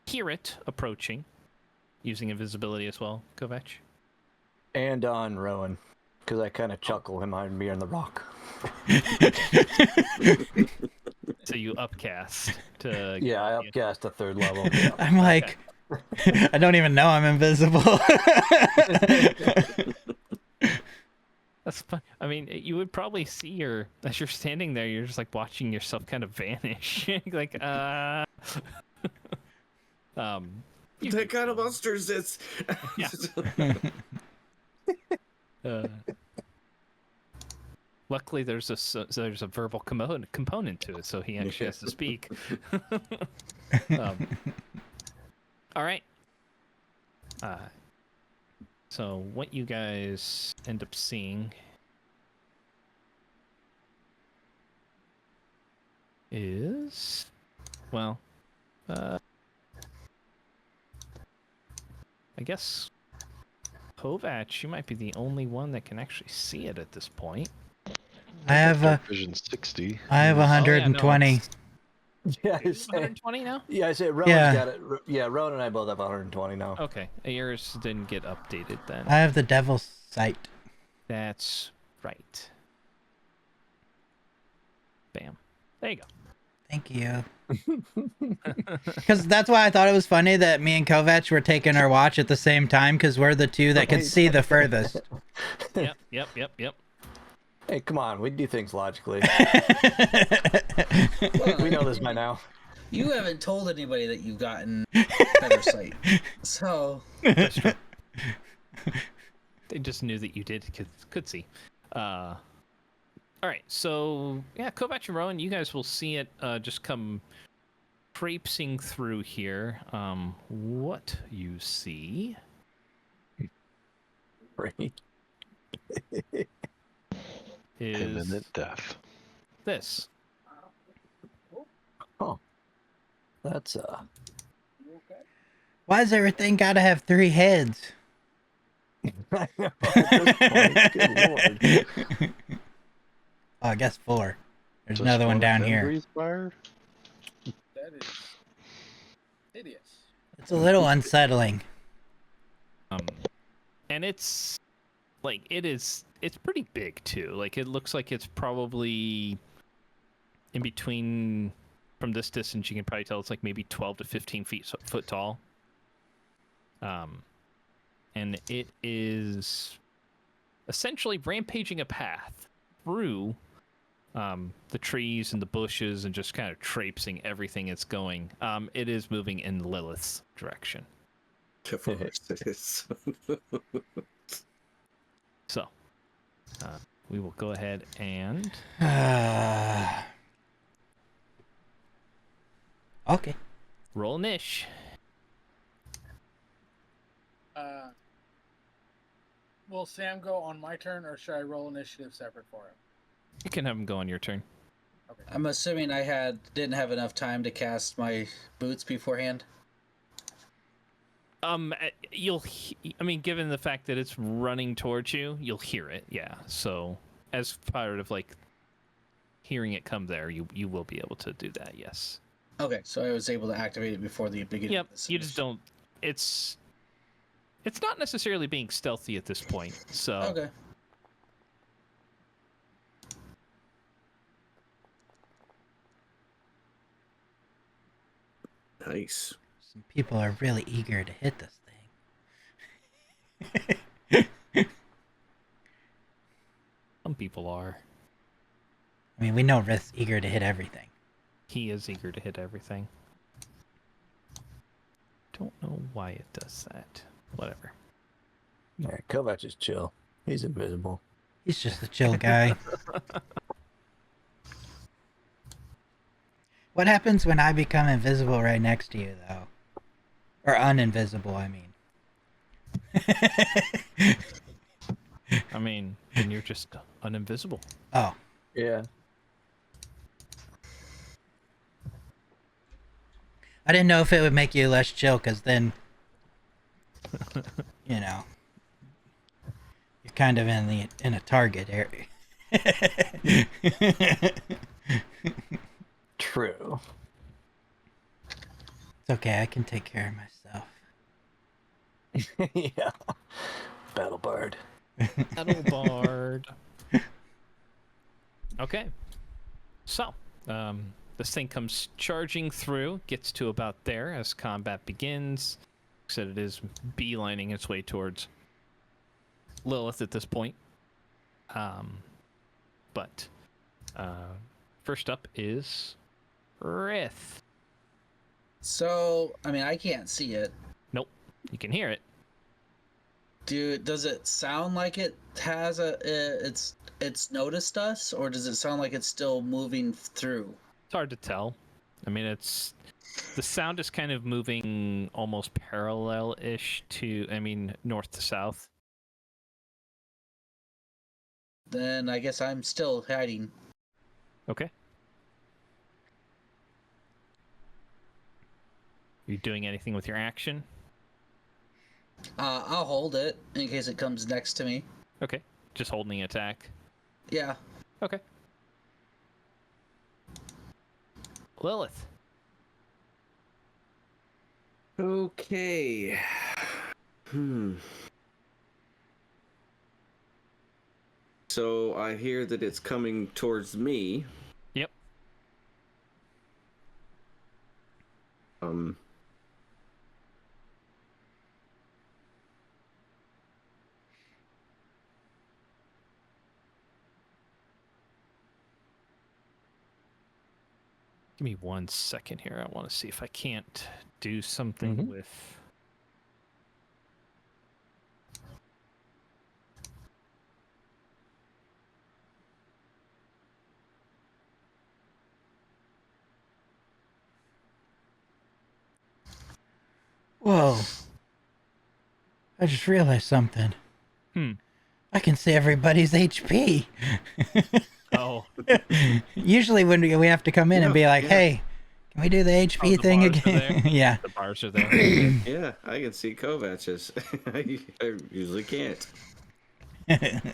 hear it approaching using invisibility as well, Kovac. And on Rowan, because I kind of chuckle him hiding behind the rock. So you upcast to Yeah, I upcast to 3rd level. I'm like, I don't even know I'm invisible. That's fun. I mean, you would probably see as you're standing there, you're just like watching yourself kind of vanish. Like, That kind of monsters it's Yeah. Luckily, there's a verbal component to it, so he actually has to speak. All right. So what you guys end up seeing is, well, I guess Kovac, you might be the only one that can actually see it at this point. I have a Vision 60. I have Oh, yeah, no, 120. it's- Yeah, you have 120 now? yeah, I said Rowan's Yeah. got it. Yeah, Rowan and I both have 120 now. Okay, yours didn't get updated then. I have the devil's sight. That's right. Bam. There you go. Thank you. Because that's why I thought it was funny that me and Kovac were taking our watch at the same time, because we're the two that could see the furthest. Yep. Hey, come on, we do things logically. Well, We know this by now. You haven't told anybody that you've gotten better sight. So, They just knew that you could see. All right, so yeah, Kovac and Rowan, you guys will see it just come traipsing through here. What you see Right. is Imminent death. this. Oh, that's You okay? Why does everything gotta have 3 heads? I know, at this point, good lord. Oh, I guess 4. There's Just another one down of them here. breathe-fired? That is hideous. It's a little unsettling. And it's like it's pretty big too. Like it looks like it's probably in between. From this distance, you can probably tell it's like maybe 12 to 15 foot tall. And it is essentially rampaging a path through the trees and the bushes and just kind of traipsing everything it's going. It is moving in Lilith's direction. Of course it is. So, we will go ahead and Okay. roll an ish. Will Sam go on my turn, or should I roll initiative separate for him? You can have him go on your turn. I'm assuming I didn't have enough time to cast my boots beforehand. I mean, given the fact that it's running towards you, you'll hear it. Yeah. So, as part of like hearing it come there, you will be able to do that. Yes. Okay, so I was able to activate it before the beginning. Yep. Of this You just don't. It's not necessarily being stealthy at this point. So. Okay. Nice. Some people are really eager to hit this thing. Some people are. I mean, we know Rith's eager to hit everything. He is eager to hit everything. Don't know why it does that. Whatever. Yeah, Kovac is chill. He's invisible. He's just a chill guy. What happens when I become invisible right next to you, though? Or uninvisible, I mean. I mean, then you're just uninvisible. Oh, Yeah. I didn't know if it would make you less chill, because then, you know, you're kind of in a target area. True. It's okay, I can take care of myself. Yeah. Battle Bard. Battle Bard. Okay. So, this thing comes charging through, gets to about there as combat begins. Like I said, it is beelining its way towards Lilith at this point. But first up is Rith. So, I mean, I can't see it. Nope, you can hear it. Does it sound like it has it's noticed us, or does it sound like it's still moving through? It's hard to tell. I mean, The sound is kind of moving almost parallel-ish to, north to south. Then I guess I'm still hiding. Okay. You doing anything with your action? I'll hold it in case it comes next to me. Okay. Just holding attack. Yeah. Okay. Lilith. Okay. So I hear that it's coming towards me. Yep. Give me 1 second here. I want to see if I can't do something with... Whoa. I just realized something. I can see everybody's HP. Oh. Usually when we have to come in and be like, hey, can we do the HP the thing bars are again? there? Yeah. The bars are there. Yeah, I can see Kovach's. I usually can't. Yeah,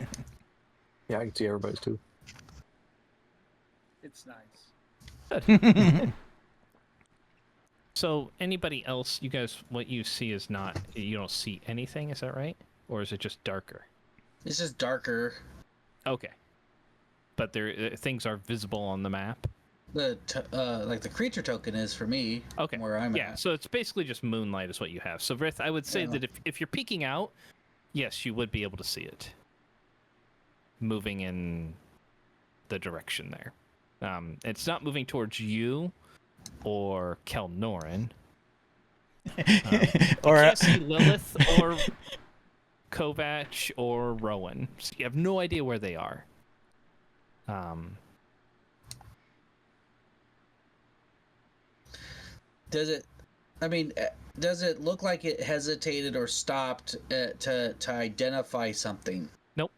I can see everybody's too. It's nice. So anybody else, you guys, what you see is not, you don't see anything, is that right? Or is it just darker? It's just darker. Okay. But there things are visible on the map. Like the creature token is for me. Okay. Where I'm yeah, at. so it's basically just moonlight is what you have. So Vrith, I would say that if you're peeking out, yes, you would be able to see it. Moving in the direction there. It's not moving towards you or Kelnorin. Or you can't see Lilith or Kovach or Rowan. So you have no idea where they are. Does it look like it hesitated or stopped to identify something? Nope.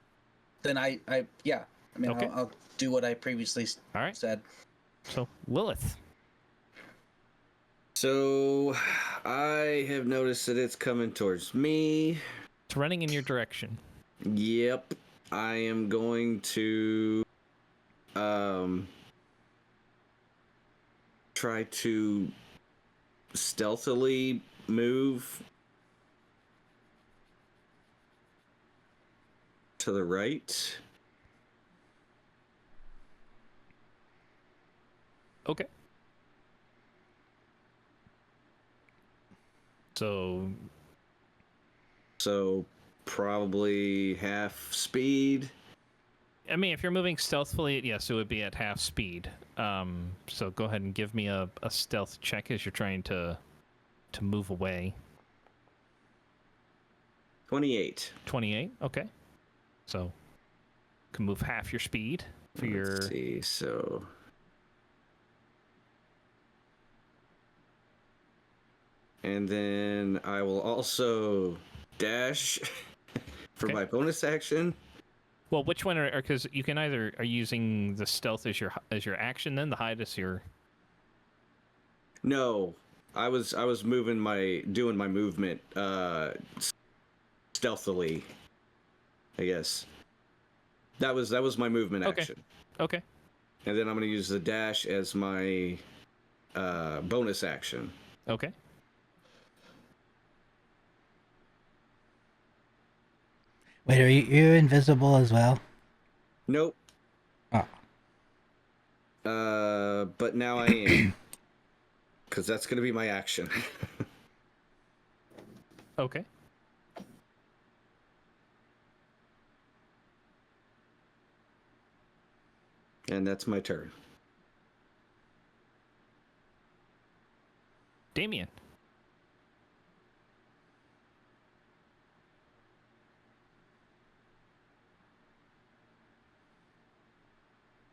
Then okay. I'll do what I previously All right. said. So Lilith. So I have noticed that it's coming towards me. It's running in your direction. Yep. I am going to try to stealthily move to the right. Okay. So probably half speed. I mean, if you're moving stealthily, yes, it would be at half speed. So go ahead and give me a stealth check as you're trying to move away. 28. 28. Okay. So you can move half your speed for Let's see. So and then I will also dash for my bonus action. Well, which one are because you can either are using the stealth as your action, then the hide is your. No, I was doing my movement stealthily. I guess that was my movement action. Okay. And then I'm going to use the dash as my bonus action. Okay. Wait, are you invisible as well? Nope. Oh. But now I am. Because that's going to be my action. Okay. And that's my turn. Damien.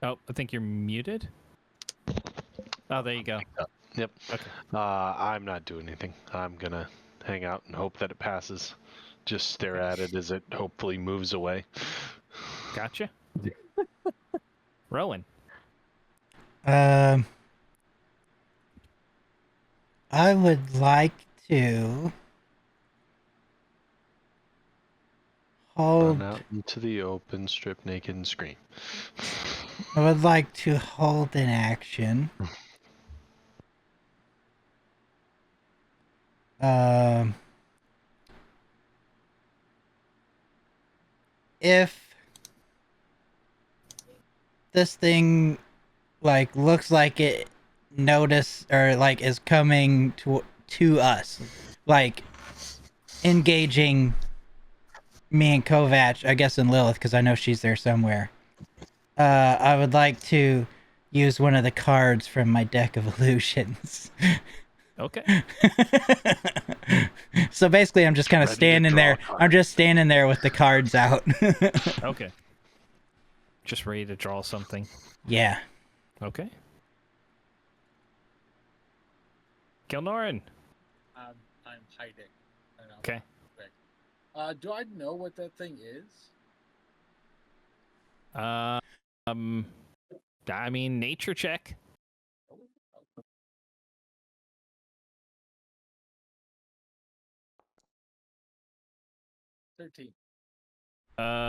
Oh, I think you're muted. Oh, there you go. Yep. Okay. I'm not doing anything. I'm gonna hang out and hope that it passes. Just stare at it as it hopefully moves away. Gotcha. Rowan. Um, I would like to hold. Run out into the open, strip naked, and scream. I would like to hold an action. Um, if this thing like looks like it notice or like is coming to us, like engaging me and Kovac, I guess, and Lilith, because I know she's there somewhere. I would like to use one of the cards from my deck of illusions. Okay. So basically, I'm just kind of Ready to standing draw a there. card. I'm just standing there with the cards out. Okay. Just ready to draw something. Yeah. Okay. Kilnoran. I'm hiding. I know. Okay. Do I know what that thing is? I mean, nature check. Oh, 13. Uh,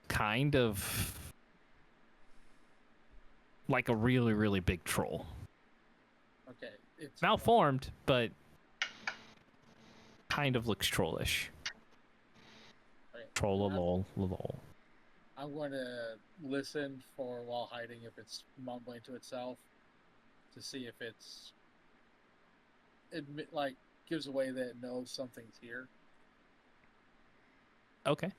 kind of like a really, really big troll. Okay. It's Malformed, but kind of looks trollish. okay. Troll-a-lol. I'm going to listen for while hiding if it's mumbling to itself to see if it's gives away that it knows something's here. Okay.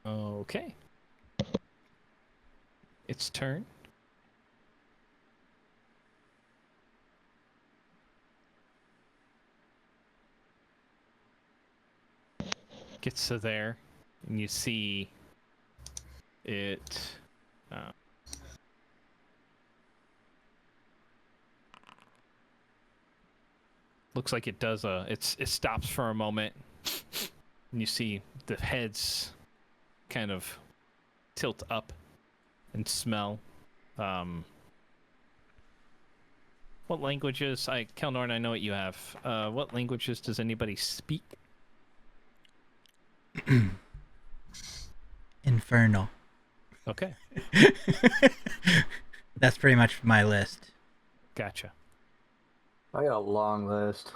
Okay. Its turn. Gets to there, and you see it. Looks like it does it stops for a moment, and you see the heads kind of tilt up and smell. What languages? Kelnorn, I know what you have. What languages does anybody speak? Infernal. Okay, That's pretty much my list. gotcha. I got a long list.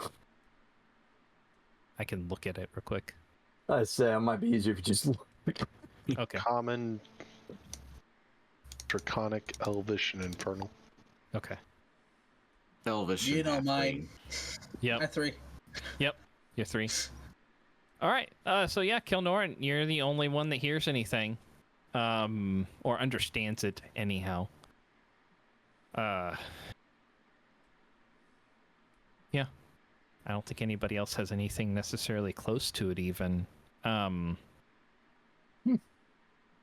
I can look at it real quick. I'd say it might be easier if you just look. Okay, Common, Draconic, Elvish, and Infernal. okay. Elvish. You and know halfling. mine. Yep. I 3. You're 3. All right. So yeah, Kilnoran, you're the only one that hears anything, or understands it anyhow. Yeah. I don't think anybody else has anything necessarily close to it, even.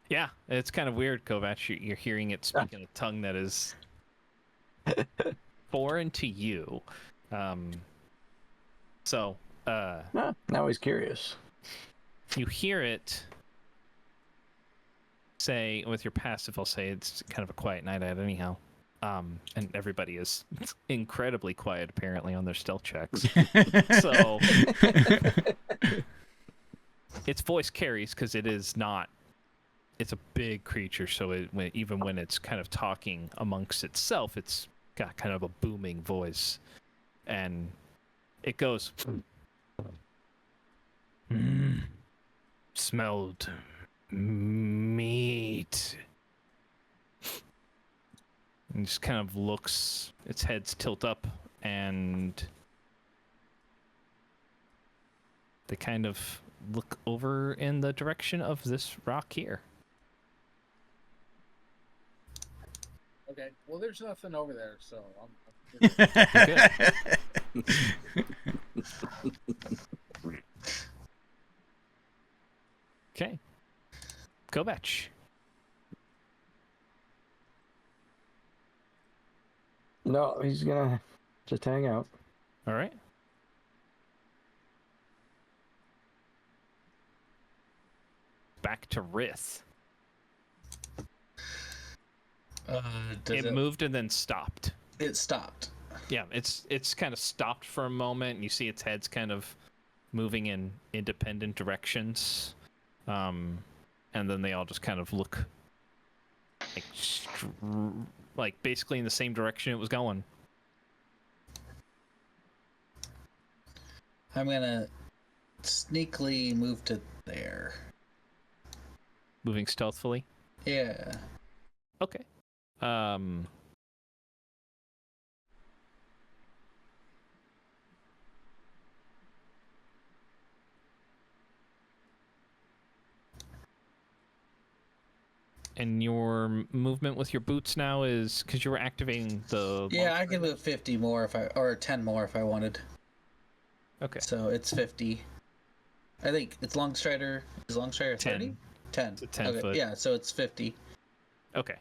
Yeah, it's kind of weird, Kovac. You're hearing it speak in a tongue that is foreign to you. So. Now he's curious. You hear it say, with your passive, I'll say it's kind of a quiet night out anyhow. And everybody is incredibly quiet apparently on their stealth checks. So its voice carries because it is not. It's a big creature, so even when it's kind of talking amongst itself, it's got kind of a booming voice, and it goes. Smelled meat. And just kind of looks, its head's tilt up, and they kind of look over in the direction of this rock here. Okay. Well, there's nothing over there, so I'm good. Okay. Kovac. No, he's gonna just hang out. All right. Back to Rith. Does It moved and then stopped. It stopped. Yeah, it's kind of stopped for a moment, and you see its head's kind of moving in independent directions, and then they all just kind of look like basically in the same direction it was going. I'm gonna sneakily move to there. Moving stealthily. Yeah. Okay. And your movement with your boots now is because you were activating the. Yeah, I can move 50 more or 10 more if I wanted. Okay. So it's 50. I think it's Longstrider. Is Longstrider 30? 10. It's a 10 okay. foot. Yeah, so it's 50. Okay.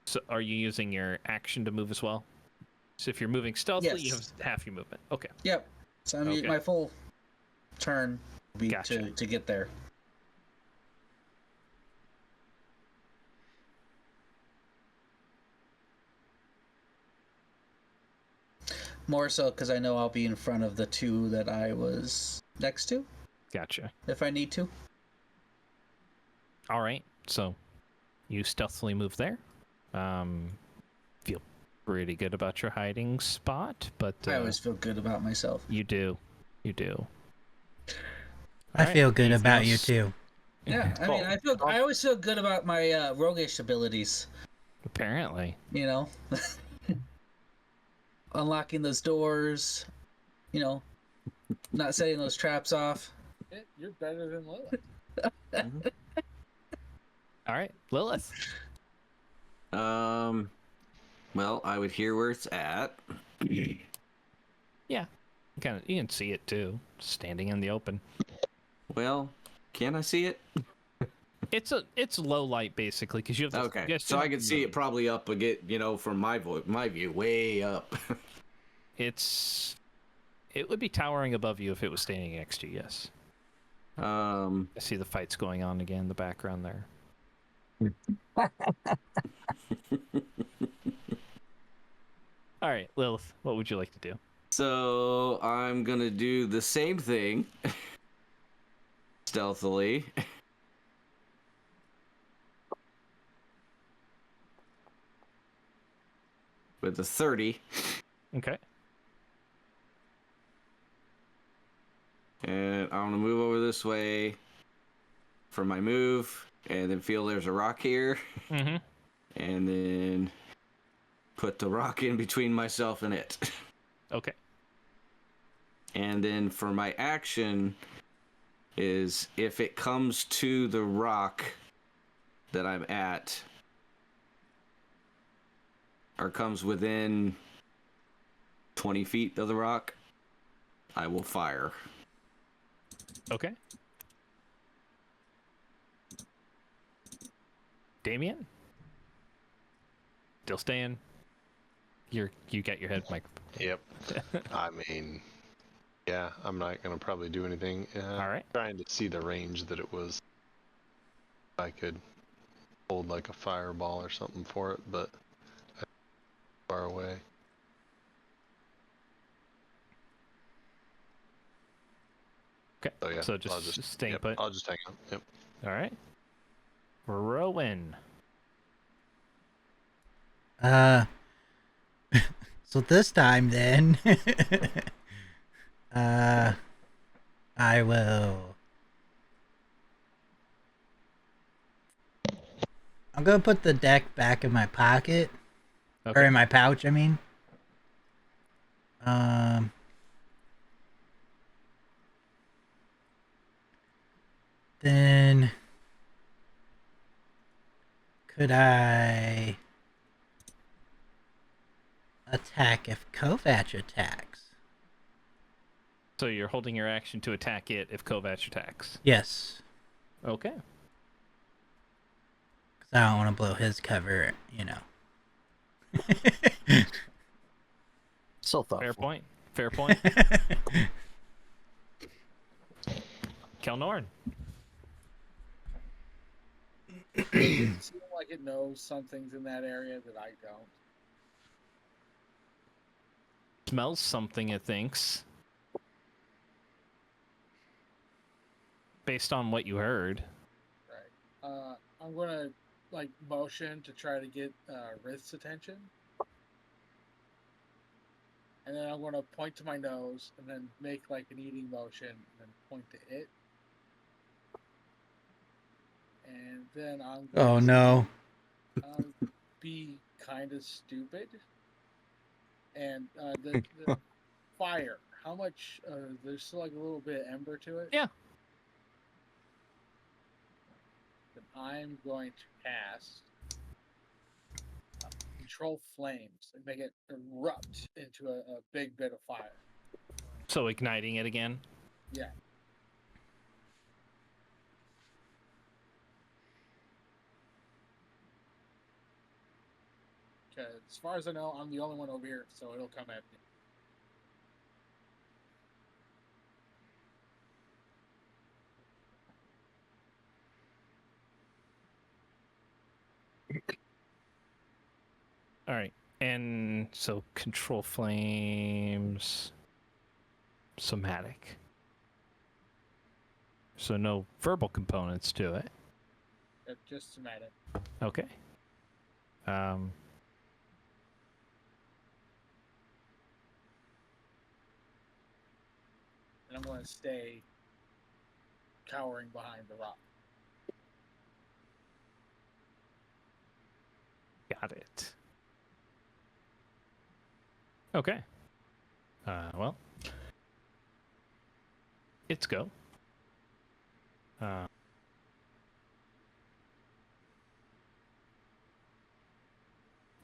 So are you using your action to move as well? So if you're moving stealthily, you have Yes. half your movement. Okay. Yep. So I'm Okay. my full turn will be Gotcha. to get there. More so because I know I'll be in front of the two that I was next to Gotcha. if I need to. All right. So you stealthily move there. Feel pretty good about your hiding spot, but I always feel good about myself. you do. You do. I Alright, feel good anything about you else? too. Yeah, I mean, I always feel good about my roguish abilities. Apparently. You know, unlocking those doors. You know, not setting those traps off. You're better than Lilith. All right, Lilith. Well, I would hear where it's at. Yeah, you can see it too, standing in the open. Well, can I see it? It's low light basically because you have. Okay, you so I can see it probably up again, from my view, way up. It would be towering above you if it was standing next to you. Yes. I see the fights going on again in the background there. All right, Lilith, what would you like to do? So I'm gonna do the same thing, stealthily. With a 30. Okay. And I'm gonna move over this way for my move, and then feel there's a rock here, Mm-hmm. and then put the rock in between myself and it. Okay. And then for my action is if it comes to the rock that I'm at, or comes within 20 feet of the rock, I will fire. Okay. Damien? Still staying? You got your head microphone. Yep. I mean, yeah, I'm not gonna probably do anything. All right. Trying to see the range that it was. I could hold like a fireball or something for it, but far away. Okay. So yeah, So I'll just staying yep, put. I'll just hang out. Yep. All right. Rowan. So this time then, I will. I'm gonna put the deck back in my pocket, or Okay. in my pouch. I mean. Then could I attack if Kovac attacks? So you're holding your action to attack it if Kovac attacks. Yes. Okay. Because I don't want to blow his cover, you know. So thoughtful. Fair point. Fair point. Kelnorn. It seems like it knows some things in that area that I don't. Smells something, it thinks. Based on what you heard. Right. I'm gonna like motion to try to get Rith's attention, and then I'm gonna point to my nose, and then make like an eating motion, and then point to it, and then I'm going Oh to, no. be kind of stupid, and the fire. How much? There's still like a little bit of ember to it. Yeah. Then I'm going to cast control flames and make it erupt into a big bit of fire. So igniting it again. Yeah. Because as far as I know, I'm the only one over here, so it'll come at me. All right. And so control flames. Somatic. So no verbal components to it. Just somatic. Okay. And I'm going to stay cowering behind the rock. Got it. Okay. Well. It's go.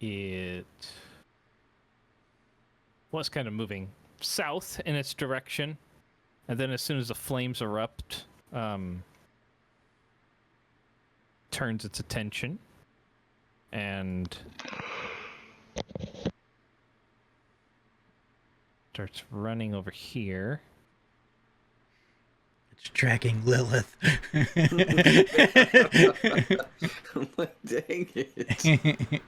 It was kind of moving south in its direction, and then as soon as the flames erupt, turns its attention and starts running over here. It's tracking Lilith. I'm like, dang it.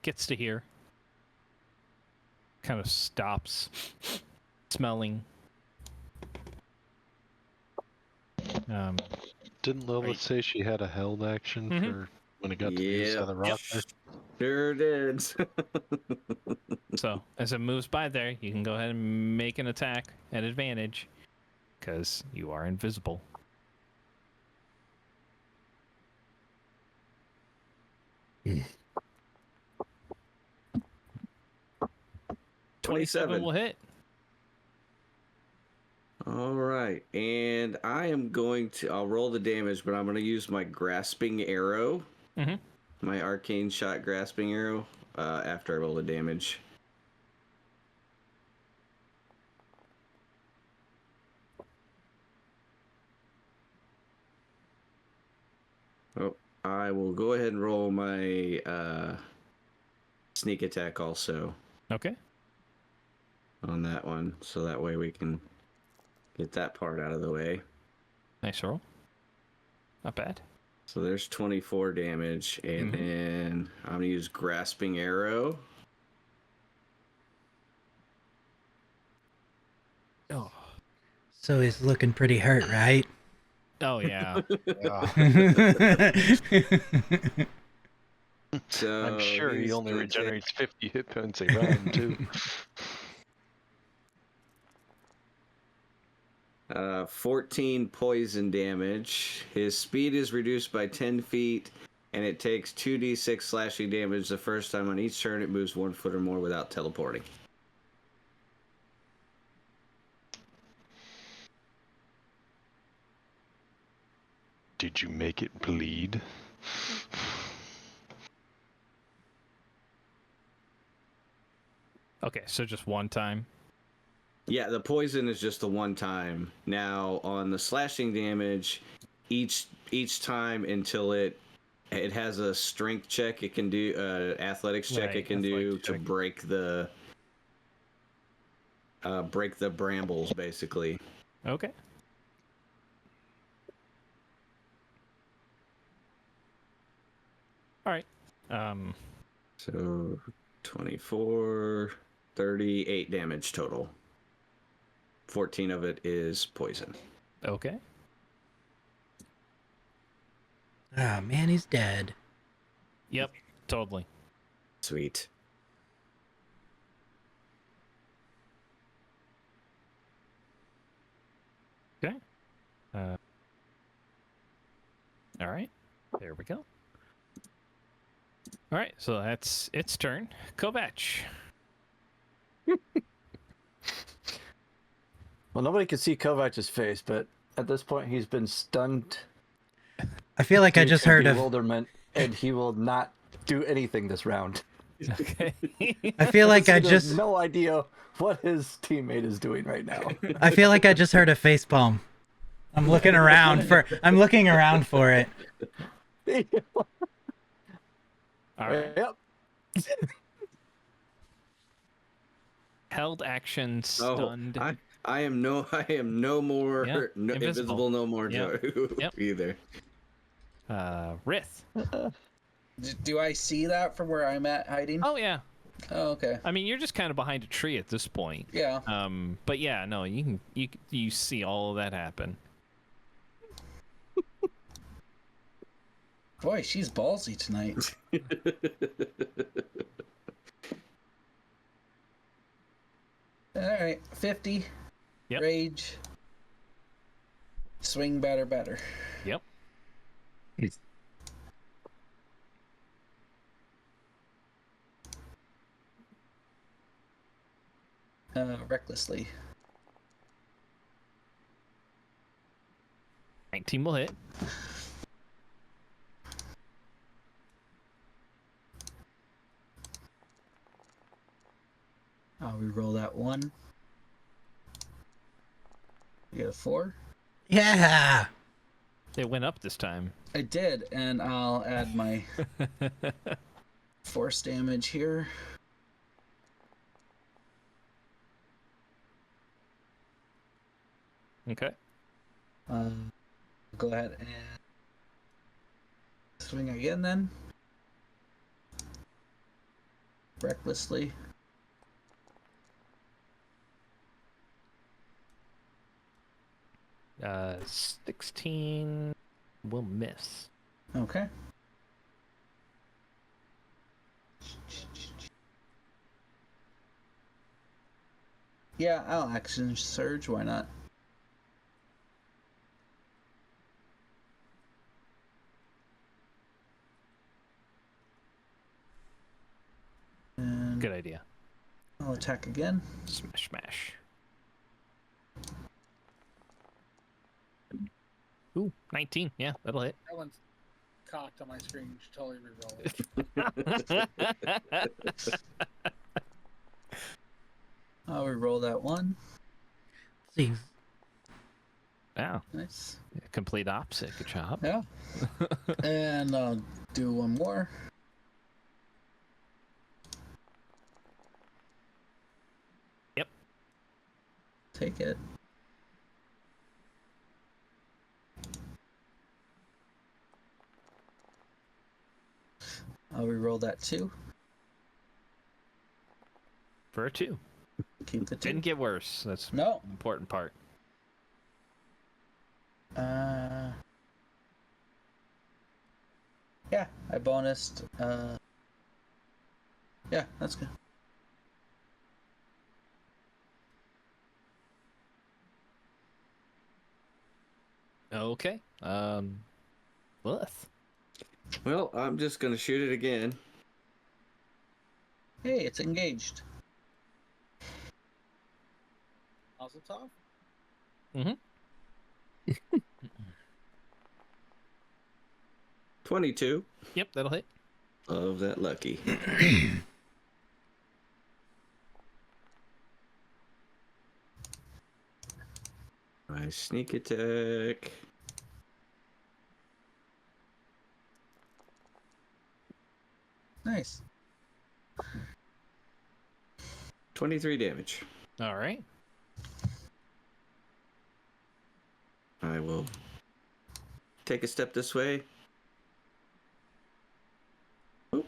Gets to here. Kind of stops smelling. Didn't Lilith say she had a held action Mhm. for when it got to the east side of the rock there? Sure did. So as it moves by there, you can go ahead and make an attack at advantage because you are invisible. Hmm. 27 will hit. All right, and I am going to. I'll roll the damage, but I'm going to use my grasping arrow, my arcane shot grasping arrow, after I roll the damage. Oh, I will go ahead and roll my sneak attack also Okay. on that one, so that way we can get that part out of the way. Nice roll. Not bad. So there's 24 damage, and then I'm going to use grasping arrow. Oh. So he's looking pretty hurt, right? Oh yeah. So I'm sure he he's only gonna take- regenerates 50 hit points a round, too. 14 poison damage. His speed is reduced by 10 feet, and it takes 2d6 slashing damage the first time on each turn it moves 1 foot or more without teleporting. Did you make it bleed? Okay, so just one time. Yeah, the poison is just the one time. Now on the slashing damage, each time until it has a strength check, it can do athletics check. Right, It can do athletics to check. break the brambles, basically. Okay. All right. So 24, 38 damage total. 14 of it is poison. Okay. Oh man, he's dead. Yep. Totally. Sweet. Okay. All right. There we go. All right. So that's its turn. Kovac. Well, nobody can see Kovac's face, but at this point, he's been stunned. I feel like I due just to heard of. bewilderment, and he will not do anything this round. Okay. I feel like He I has just. no idea what his teammate is doing right now. I feel like I just heard a facepalm. I'm looking around for. I'm looking around for it. All right. Yep. Held action stunned. I am no more Yep, invisible no more Yep. Yep. either. Rith. Do I see that from where I'm at hiding? Oh yeah. Oh, okay. I mean, you're just kind of behind a tree at this point. Yeah. But yeah, no, you see all of that happen. Boy, she's ballsy tonight. All right, 50. Yep. Rage. Swing better. Yep. Recklessly. 19 will hit. I'll re-roll that 1. You get a 4. Yeah. It went up this time. I did, and I'll add my force damage here. Okay. Go ahead and swing again then. Recklessly. Uh, 16 will miss. Okay. Yeah, I'll action surge. Why not? And Good idea. I'll attack again. Smash, smash. Ooh, 19. Yeah, that'll hit. That one's cocked on my screen. You should totally re-roll it. I'll re-roll that 1. See. Wow. Nice. Complete opposite. Good job. Yeah. And I'll do 1 more. Yep. Take it. I'll re-roll that 2. For a 2. Keep the 2. Didn't get worse. That's No. the important part. Yeah, I bonused. Yeah, that's good. Okay. Lilith. Well, I'm just gonna shoot it again. Hey, it's engaged. Also tough. 22 Yep, that'll hit. of that lucky. My sneak attack. Nice. 23 damage. All right. I will take a step this way. Oh.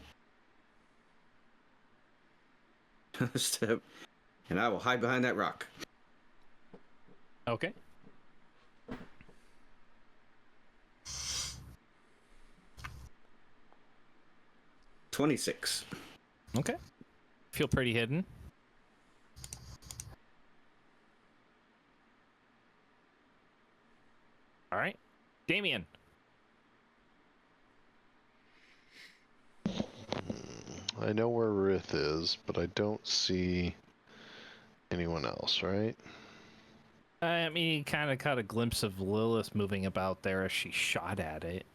Step. And I will hide behind that rock. Okay. $26. Okay. Feel pretty hidden. All right. Damien. I know where Rith is, but I don't see anyone else, right? I mean, you kind of caught a glimpse of Lilith moving about there as she shot at it.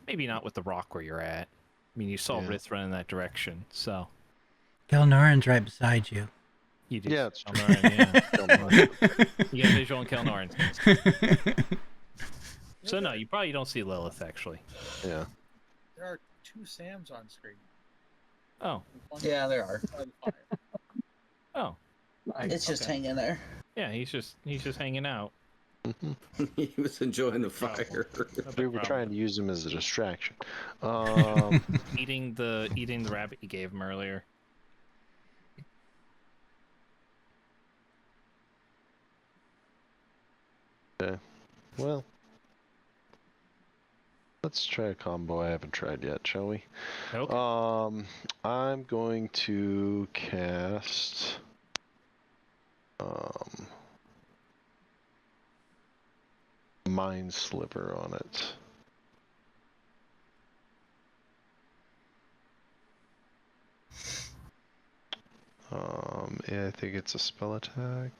Maybe not with the rock where you're at. I mean, you saw Yeah. Rith run in that direction, so Kelnoran's right beside you. you do. Yeah, it's true. Kelnoran. You get a visual on Kelnoran. So no, you probably don't see Lilith actually. Yeah. There are 2 Sams on screen. Oh. One Yeah, there are. by the fire. Oh. It's just Okay. hanging there. Yeah, he's just hanging out. He was enjoying the fire. We were trying to use him as a distraction. Eating the rabbit you gave him earlier. Okay. Well, let's try a combo I haven't tried yet, shall we? Okay. I'm going to cast Mind Sliver on it. Yeah, I think it's a spell attack.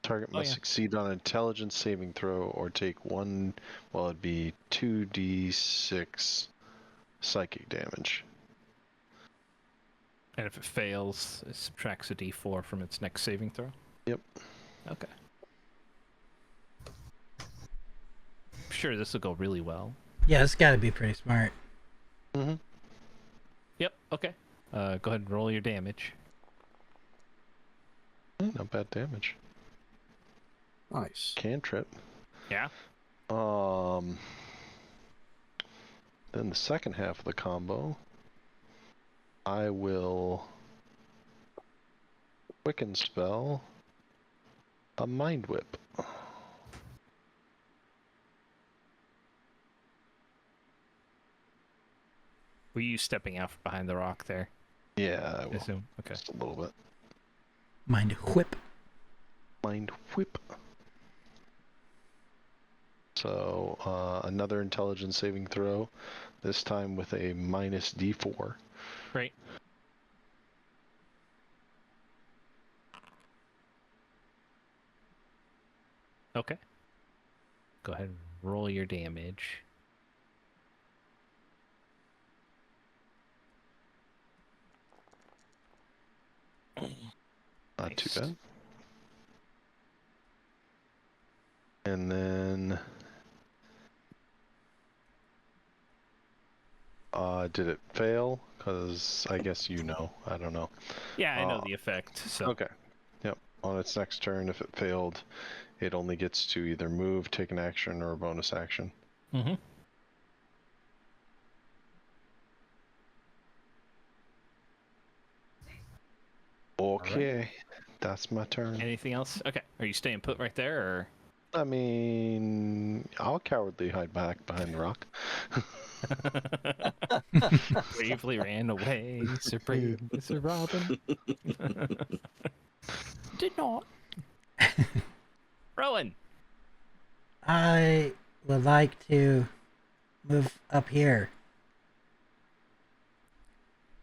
Target must yeah. succeed on an intelligence saving throw or take one, well, it'd be 2d6 psychic damage. And if it fails, it subtracts a d4 from its next saving throw? Yep. Okay. I'm sure this will go really well. Yeah, it's got to be pretty smart. Mm-hmm. Yep, okay. Go ahead and roll your damage. Not bad damage. Nice. Cantrip. Yeah? Then the second half of the combo, I will Quicken spell a Mind Whip. Were you stepping out from behind the rock there? Yeah, I I will. assume. Okay. Just a little bit. Mind whip. Mind Whip. So, another intelligence saving throw, this time with a minus D4. Great. Okay. Go ahead and roll your damage. Not too Nice. bad. And then... did it fail? Because I guess you know. I don't know. Yeah, I know the effect. So Okay. Yep. On its next turn, if it failed, it only gets to either move, take an action, or a bonus action. Mm-hmm. Okay. That's my turn. Anything else? Okay. Are you staying put right there, or? I mean, I'll cowardly hide back behind the rock. Bravely ran away, Sir Brave, Sir Robin. Did not. Rowan. I would like to move up here.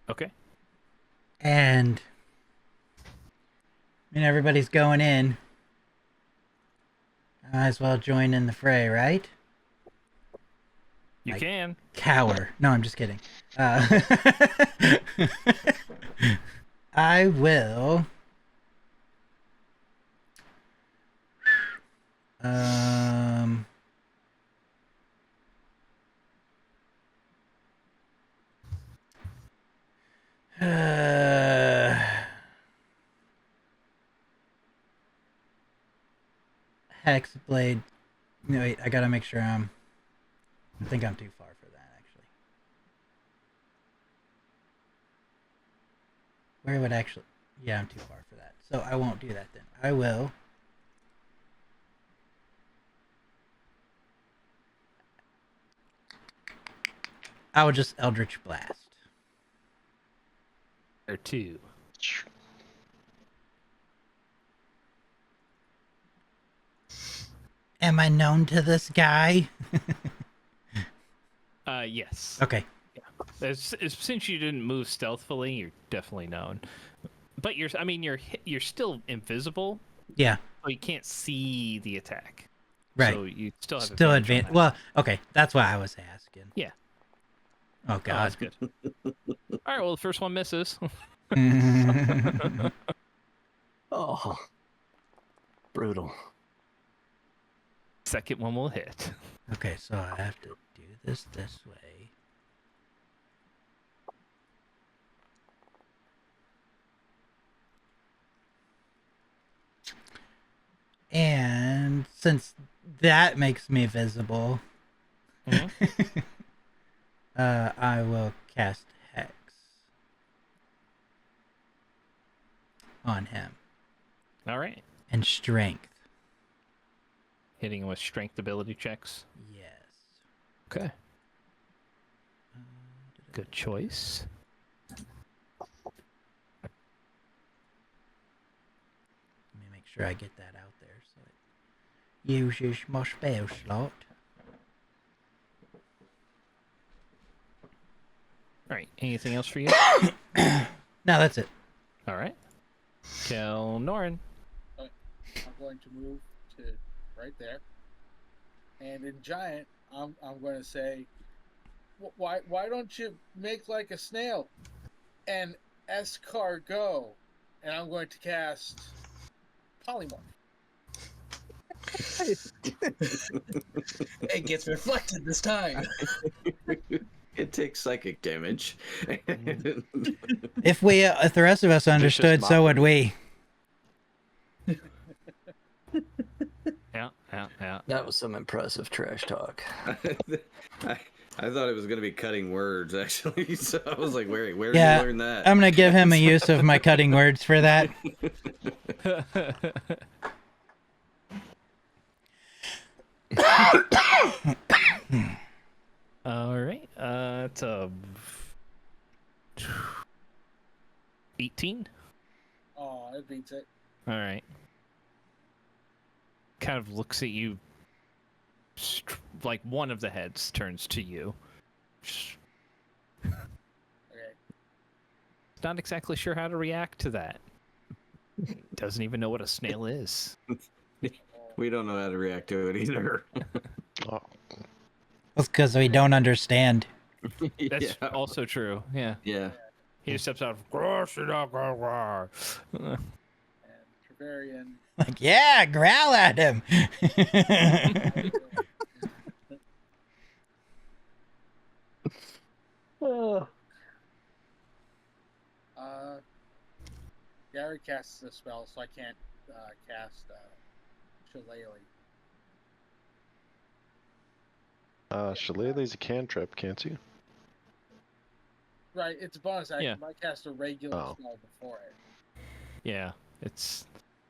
Okay. And I mean, everybody's going in. I might as well join in the fray, right? You Like- can. Cower. No, I'm just kidding. I will. Um. Hexblade. No, wait, I gotta make sure I think I'm too far for that, actually. Where would actually... Yeah, I'm too far for that. So I won't do that then. I will... I will just Eldritch Blast. Or 2. Am I known to this guy? Yes. Okay. Since you didn't move stealthily, you're definitely known. But you're still invisible, Yeah. so you can't see the attack. Right. So you still have Still advantage on advanced. that. Well, okay. That's what I was asking. Yeah. Oh, Oh, God. that's good. All right. Well, the first one misses. Oh, brutal. Second one will hit. Okay, so I have to do this way. And since that makes me visible, Mhm. I will cast Hex on him. All right. And Strength. Hitting him with strength ability checks. Yes. Okay. Good choice. Let me make sure I get that out there. So it uses my spell slot. All right. Anything else for you? No, that's it. All right. Kel Norin. I'm going to move to right there, and in giant, I'm going to say, why don't you make like a snail, and escargot, and I'm going to cast polymorph. It gets reflected this time. It takes psychic damage. If the rest of us understood, so would we. Yeah. That was some impressive trash talk. I thought it was going to be cutting words, actually. So I was like, where did Yeah, you learn that? I'm gonna give him a use of my cutting words for that. All right. It's a 18. Oh, it beats it. All right. Kind of looks at you. Like one of the heads turns to you. Okay. Not exactly sure how to react to that. Doesn't even know what a snail is. We don't know how to react to it either. Oh, That's because we don't understand. That's Yeah. also true. Yeah. Yeah. He just steps out of. Uh, And Treverian. Like, yeah, growl at him. Gary casts a spell, so I can't cast Shillelagh. Shillelagh's a cantrip, can't you? Right, it's a bonus action. Yeah. But I cast a regular Oh. spell before it. Yeah, it's.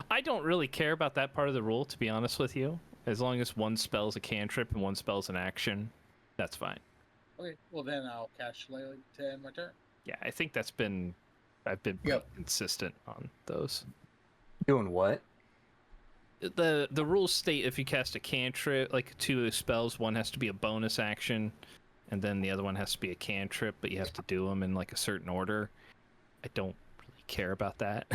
I don't really care about that part of the rule, to be honest with you. As long as one spell's a cantrip and one spell's an action, that's fine. Okay, well then I'll cast Shillelagh to end my turn. Yeah, I think that's been. I've been Yep. consistent on those. Doing what? the rules state if you cast a cantrip, like 2 spells, one has to be a bonus action, and then the other one has to be a cantrip, but you have to do them in like a certain order. I don't really care about that.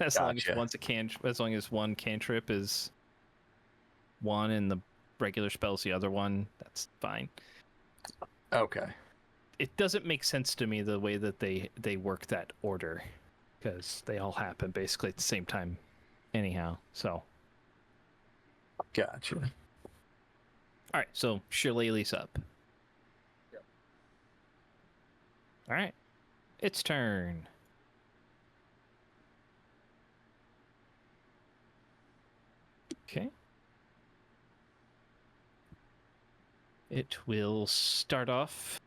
As long as Gotcha. as long as one cantrip is one and the regular spell's the other one, that's fine. Okay. It doesn't make sense to me the way that they work that order, because they all happen basically at the same time anyhow. So Gotcha. all right, so Shillelagh's up. Yep. All right, its turn. Okay. It will start off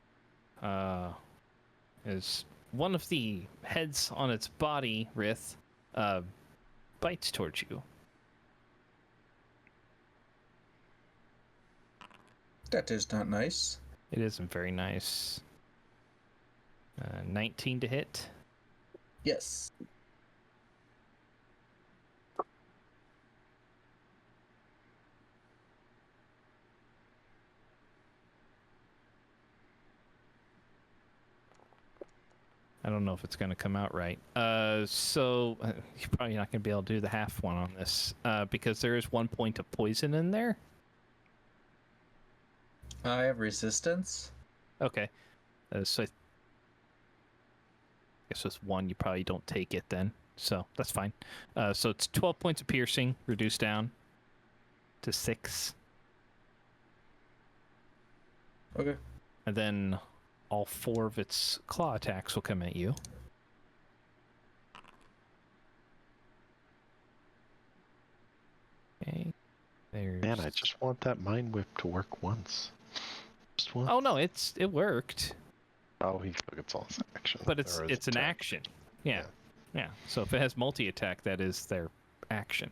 as one of the heads on its body, Rith, bites towards you. That is not nice. It isn't very nice. 19 to hit. Yes. I don't know if it's going to come out right. So you're probably not going to be able to do the half one on this because there is 1 point of poison in there. I have resistance. Okay. So I guess with 1, you probably don't take it then. So that's fine. So it's 12 points of piercing, reduced down to 6. Okay. And then all 4 of its claw attacks will come at you. Okay. There's... Man, I just want that mind whip to work once. Just once. Oh no, it worked. Oh, he took its all action. But it's or his an attack. action. Yeah. Yeah. So if it has multi-attack, that is their action.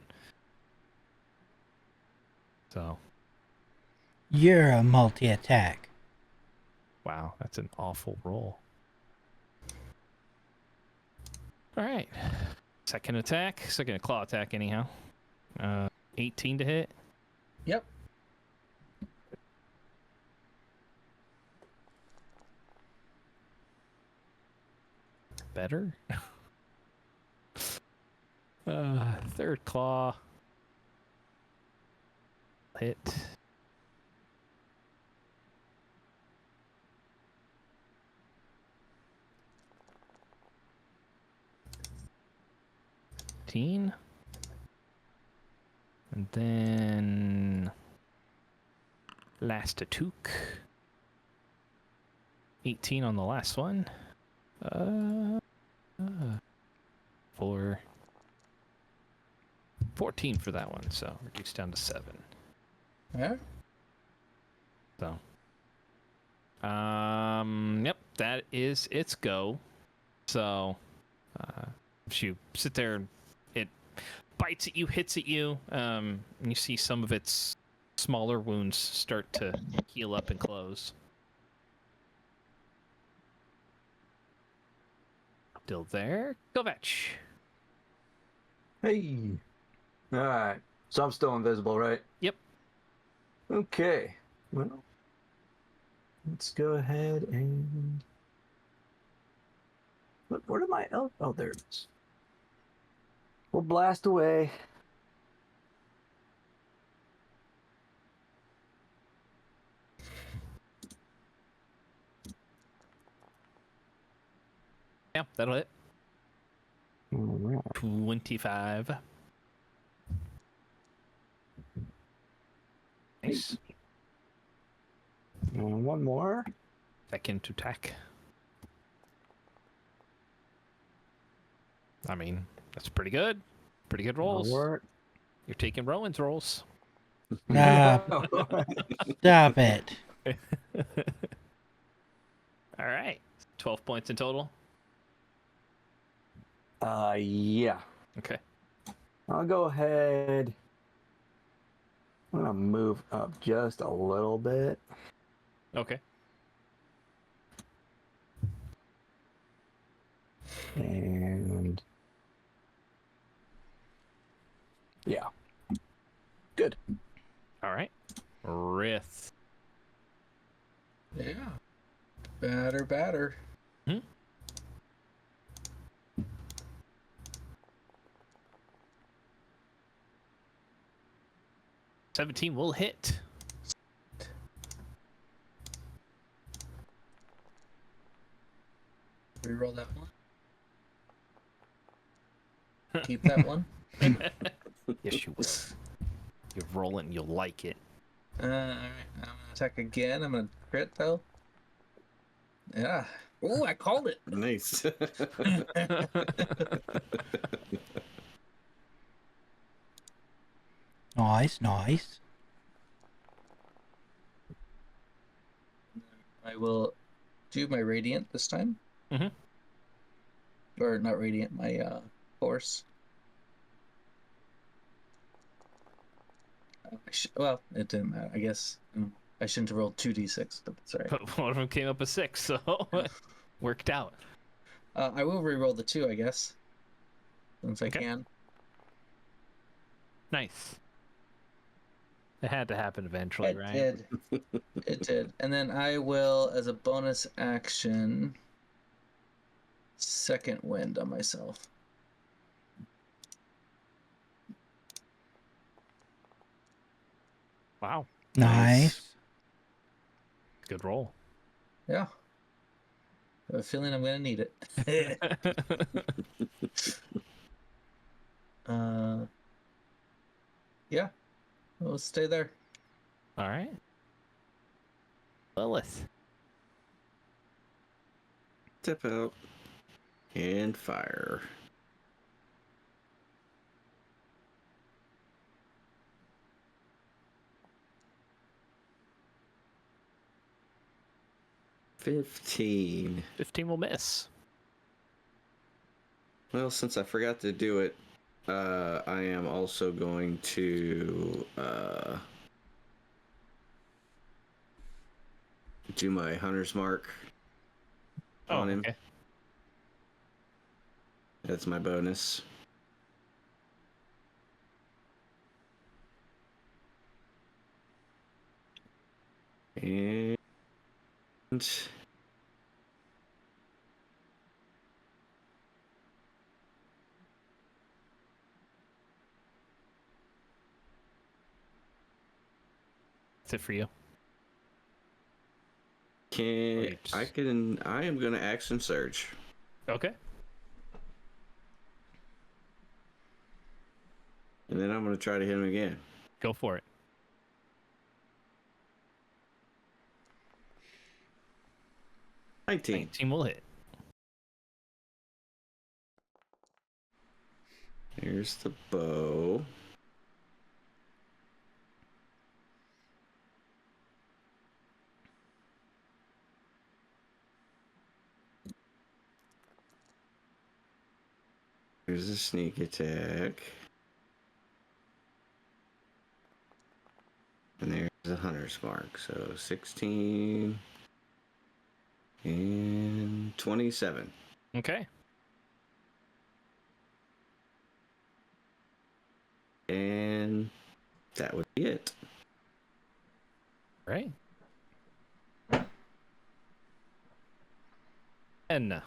So, You're a multi-attack. wow, that's an awful roll. All right. Second claw attack anyhow. 18 to hit. Yep. Better. Third claw. Hit. And then last a took. 18 on the last one. For 14 for that one, so reduced down to 7. Yeah. So, yep, that is its go. So, if you sit there, it bites at you, hits at you, and you see some of its smaller wounds start to heal up and close. Still there. Govech. Hey. All right. So I'm still invisible, right? Yep. Okay. Well, let's go ahead and. Where did my elf? Oh, there it is. We'll blast away. Yeah, that'll hit. All right. 25. Nice. And one more. Second attack. I mean, that's pretty good. Pretty good rolls. Work. You're taking Rowan's rolls. Stop it. All right. 12 points in total. Yeah. Okay. I'll go ahead. I'm gonna move up just a little bit. Okay. And yeah. All right. Rith. Yeah. Batter. Hmm? $17 will hit. Reroll that one. Keep that one. Yes, you will. You're rolling. You'll like it. Alright, I'm gonna attack again. I'm gonna crit though. Yeah. Oh, I called it. Nice. Nice. I will do my radiant this time. Mhm. Or not radiant, my force. Well, it didn't matter. I guess I shouldn't have rolled 2d6, but that's alright. But one of them came up a 6, so worked out. I will re-roll the 2, I guess, since I Okay. can. Nice. It had to happen eventually, It right? did. It did. And then I will, as a bonus action, second wind on myself. Wow. Nice. Good roll. Yeah. I have a feeling I'm gonna need it. Yeah. We'll stay there. All right. Lilith. Step out and fire. $15. 15 will miss. Well, since I forgot to do it, I am also going to do my hunter's mark on him. Okay. That's my bonus. And That's it for you. I am gonna action surge. Okay. And then I'm gonna try to hit him again. Go for it. $19. 19 will hit. Here's the bow. Here's a sneak attack. And there's a hunter's mark. So 16 and 27. Okay. And that would be it. Right. And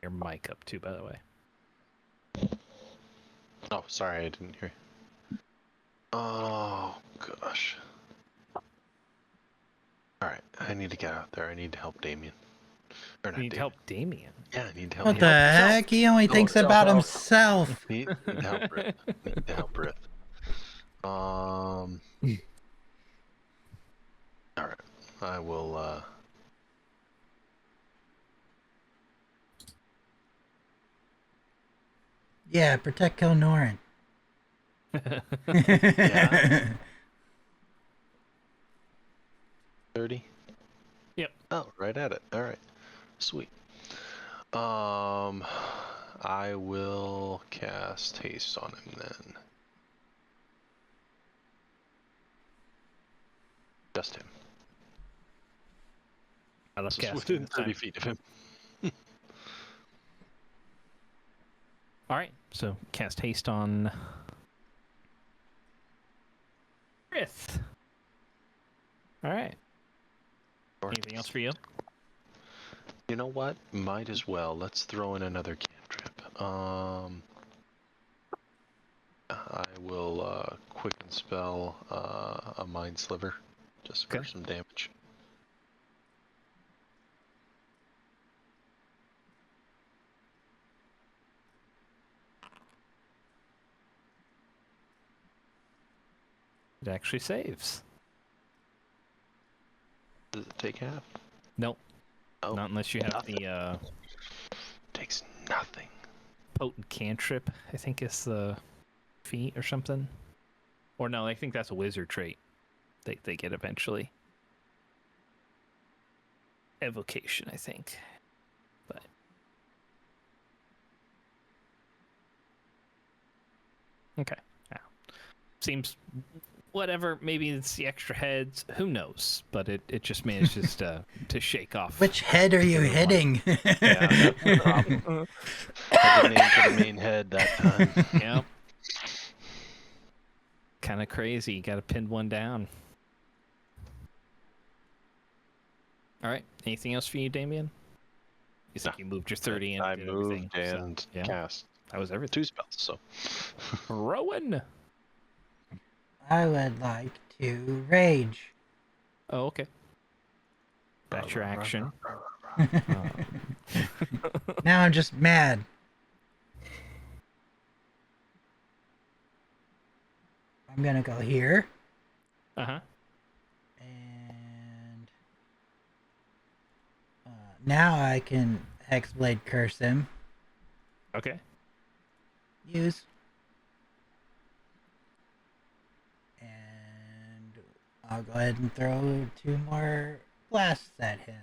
your mic up too, by the way. Oh, sorry, I didn't hear. Oh, gosh. Alright, I need to get out there. I need to help Damien. Or not You need Damien. help Damien. Yeah, I need to help What him. the heck? He only thinks about self-help. himself. Need to help Brith. Need to help Brith. Alright. I will, Yeah, protect Kilnoran. Yeah. 30? Yep. Oh, right at it. Alright. Sweet. I will cast haste on him then. Just him. I love Just casting within this time. 30 feet of him. All right, so cast haste on Frith. All right. Anything else for you? You know what? Might as well. Let's throw in another cantrip. I will quicken spell a mind sliver, just for Okay. some damage. It actually saves. Does it take half? Nope. Oh, Not unless you have nothing. the Takes nothing. potent cantrip, I think is the feat or something. Or no, I think that's a wizard trait they get eventually. Evocation, I think. But okay. Yeah. Seems whatever, maybe it's the extra heads, who knows? But it just manages to shake off. Which head are you hitting? Yeah, that's the problem. I didn't aim for the main head that time. Yep. Kind of crazy. You got to pin one down. All right. Anything else for you, Damien? You think you moved your 30 and I did moved everything? and So, yeah, cast that was everything. 2 spells, so. Rowan. I would like to rage. Oh, okay. That's your action. Now I'm just mad. I'm gonna go here. Uh-huh. And now I can Hexblade curse him. Okay. Use. And I'll go ahead and throw 2 more blasts at him.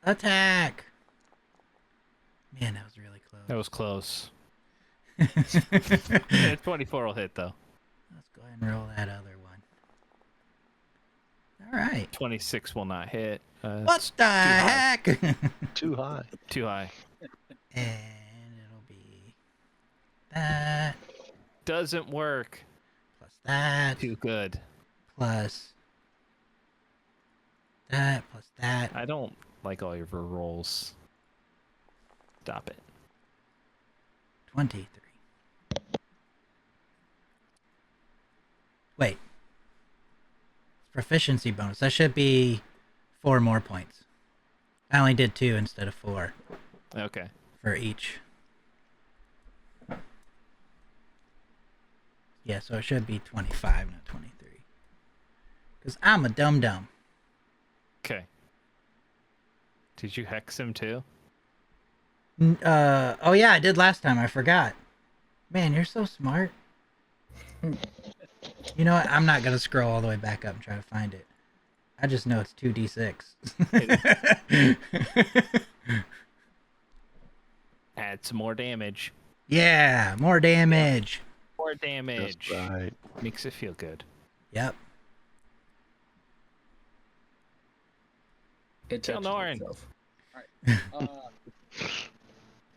Attack! Man, that was really close. That was close. 24 will hit, though. Let's go ahead and roll that other one. All right. 26 will not hit. What the heck? Too high. Too high. And it'll be that Doesn't work. plus that Too good. plus that plus that. I don't like all your rolls. Stop it. 23. Wait. Proficiency bonus. That should be 4 more points. I only did 2 instead of 4 Okay. for each. Yeah, so it should be 25, not 23. Because I'm a dum-dum. Okay. Did you hex him too? Oh yeah, I did last time. I forgot. Man, you're so smart. You know what? I'm not gonna scroll all the way back up and try to find it. I just know it's 2d6. Add some more damage. Yeah, more damage. More damage. That's right. Makes it feel good. Yep. It Tell touches Norin. itself.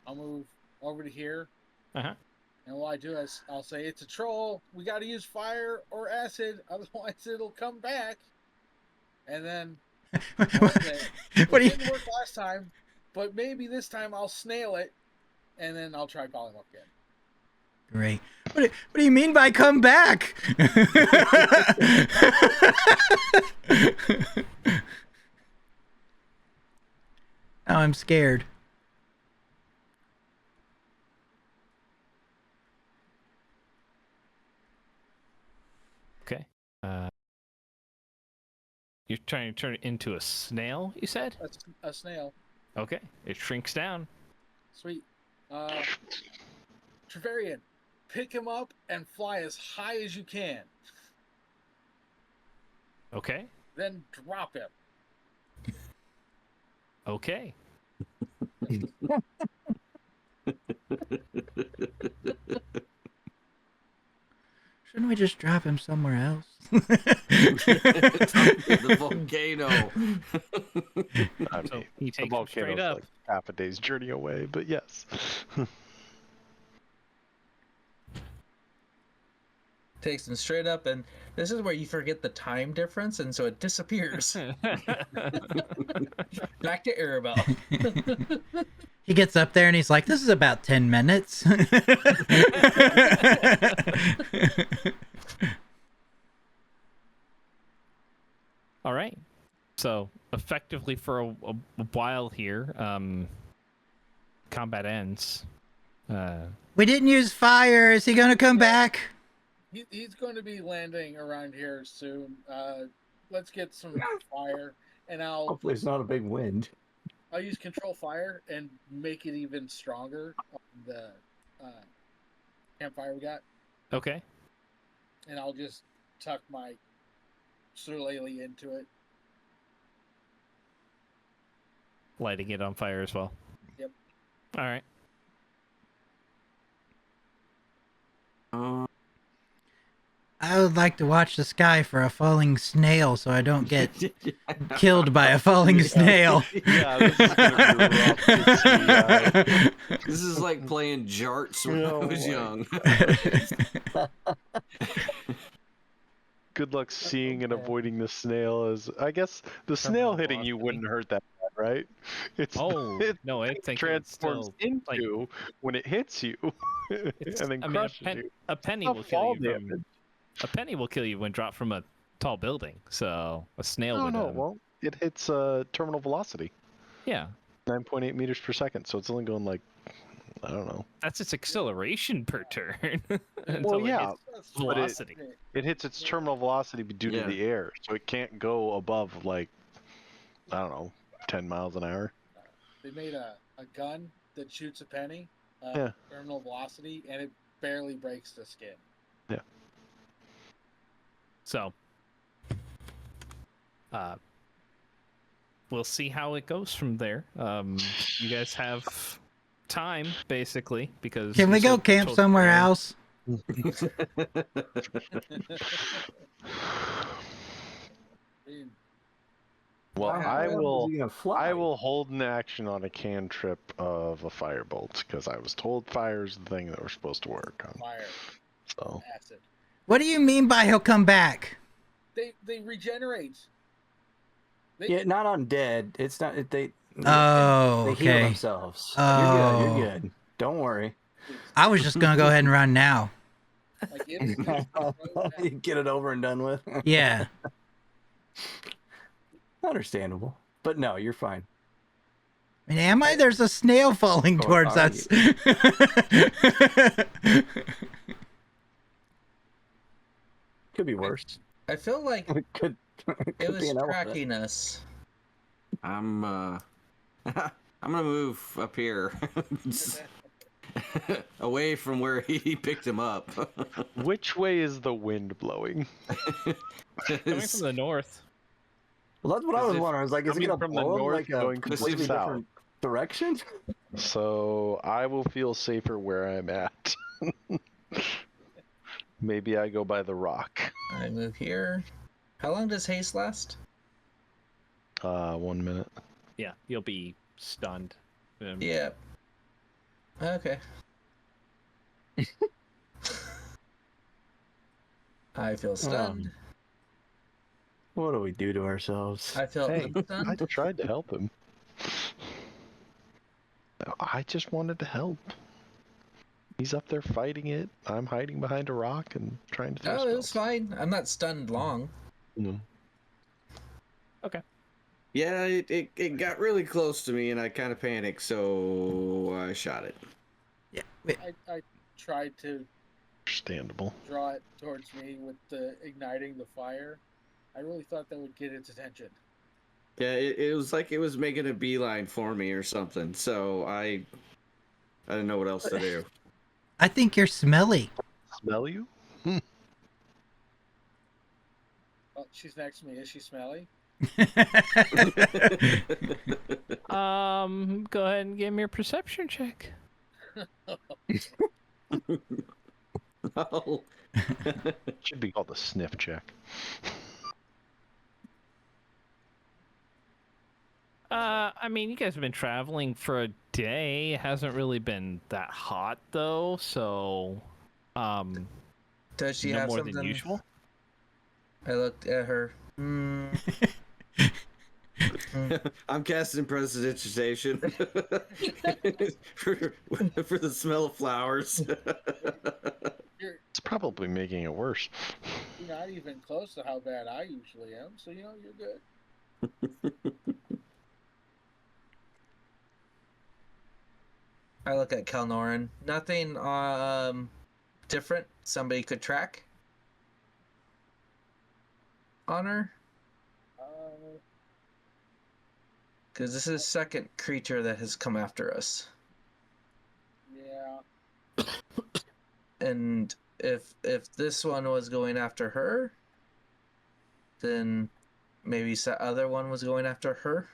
I'll move over to here, Uh-huh. and what I do is I'll say it's a troll. We got to use fire or acid, otherwise it'll come back. And then I'll say, What do it you? didn't work last time, but maybe this time I'll snail it, and then I'll try calling him up again. Great. What do you mean by come back? Now I'm scared. Okay. You're trying to turn it into a snail, you said? That's a snail. Okay. It shrinks down. Sweet. Trevarian, pick him up and fly as high as you can. Okay. Then drop him. Okay. Shouldn't we just drop him somewhere else? The volcano. I So mean, he the takes him volcano's straight up. like half a day's journey away, but yes. Takes him straight up, and this is where you forget the time difference, and so it disappears. Back to Arabelle. He gets up there and he's like, "This is about 10 minutes." All right. So effectively, for a while here, combat ends. We didn't use fire. Is he gonna come back? He's going to be landing around here soon. Let's get some fire, and Hopefully, it's not a big wind. I'll use control fire and make it even stronger on the campfire we got, Okay. and I'll just tuck my shillelagh into it. Lighting it on fire as well. Yep. All right. I would like to watch the sky for a falling snail so I don't get killed by a falling snail. Yeah, this is gonna be rough to see, This is like playing jarts when I was young. Good luck seeing and avoiding the snail. As I guess the snail hitting you wouldn't hurt that bad, right? It's Oh it no, I think transforms it's still, like, into when it hits you and then I mean, crushes you. a penny Not will kill fall you from damage. a penny will kill you when dropped from a tall building. So a snail No, would. no, well, it hits terminal velocity, Yeah, 9.8 meters per second, so it's only going like, I don't know. that's its acceleration per turn. Well, until it yeah, hits velocity. It hits its terminal velocity due Yeah. to the air, so it can't go above like, I don't know, 10 miles an hour. They made a gun that shoots a penny, Yeah. terminal velocity, and it barely breaks the skin. So, we'll see how it goes from there. You guys have time, basically, because Can we you go told- camp told somewhere Aaron- else? Well, How I the hell will. is he gonna fly? I will hold an action on a cantrip of a firebolt because I was told fire is the thing that we're supposed to work on. Fire, So acid. What do you mean by he'll come back? They regenerate. Yeah, not undead. It's not. They Oh, they heal okay. themselves. Oh. You're good. Don't worry. I was just gonna go ahead and run now. Like it's Get it over and done with. Yeah. Understandable. But no, you're fine. And am I? There's a snail falling Oh, towards are us. Could be worse. I feel like Could it be was an elephant. tracking us. I'm I'm gonna move up here, away from where he picked him up. which way is the wind blowing? Coming from the north. Well, that's what I As was if wondering. I was like, is it coming gonna from the blow him north, like a going completely south. different direction? So I will feel safer where I'm at. Maybe I go by the rock. I move here. How long does haste last? 1 minute. Yeah, you'll be stunned. Yeah. Okay. I feel stunned. What do we do to ourselves? I feel Hey, I unstunned. tried to help him. I just wanted to help. He's up there fighting it. I'm hiding behind a rock and trying to do Oh, it was spells. fine. I'm not stunned long. Mm. Yeah, it got really close to me, and I kind of panicked, so I shot it. Yeah. Wait. I tried to Understandable. draw it towards me with the igniting the fire. I really thought that would get its attention. Yeah, it was like it was making a beeline for me or something. So I didn't know what else to do. I think you're smelly. Smell you? Oh, she's next to me. Is she smelly? Go ahead and give me your perception check. Oh. Should be called a sniff check. I mean, you guys have been traveling for a day. It hasn't really been that hot though, so Does she no have more something? than usual. I looked at her. I'm casting prestidigitation for the smell of flowers. You're It's probably making it worse. you're not even close to how bad I usually am, so you know you're good. I look at Kalnoran. Nothing different somebody could track on her? Because this is second creature that has come after us. Yeah. And if this one was going after her, then maybe some other one was going after her.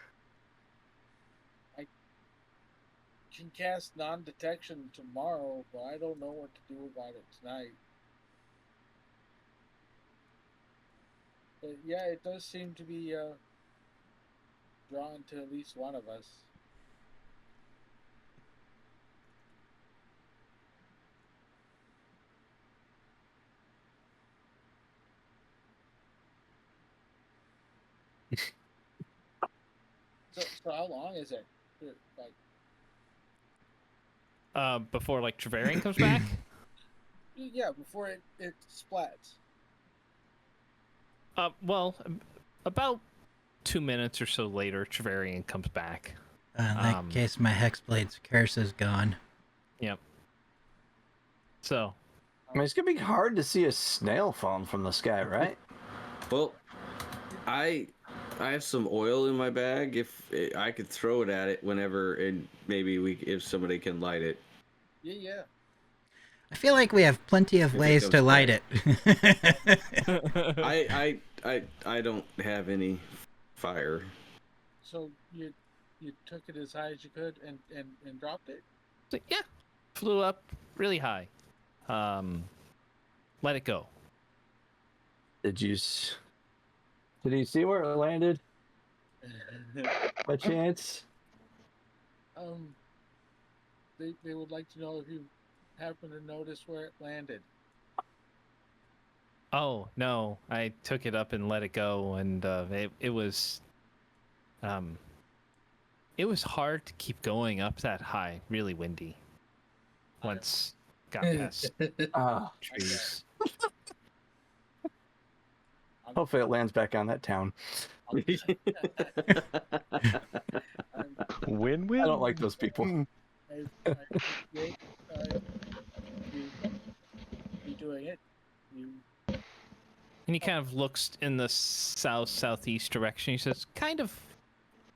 Can cast non-detection tomorrow, but I don't know what to do about it tonight. But yeah, it does seem to be drawn to at least one of us. So how long is it? Like, Before like Trevelyan comes back. yeah, before it splats. Well, about 2 minutes or so later, Trevelyan comes back. In that case, my Hexblade's curse is gone. Yep. So, I mean, it's gonna be hard to see a snail falling from the sky, right? Well, I have some oil in my bag. If I could throw it at it whenever, and maybe if somebody can light it. Yeah. I feel like we have plenty of If it ways comes to light back. it. I don't have any fire. So you took it as high as you could and dropped it? so, yeah, flew up really high. Let it go. Did you see where it landed by chance? They would like to know if you happen to notice where it landed. Oh no, I took it up and let it go, and it was hard to keep going up that high. Really windy. Once got past Ah, trees. hopefully it lands back on that town. Win-win. I don't like those people. I appreciate you doing it. And he kind of looks in the southeast direction. He says, "Kind of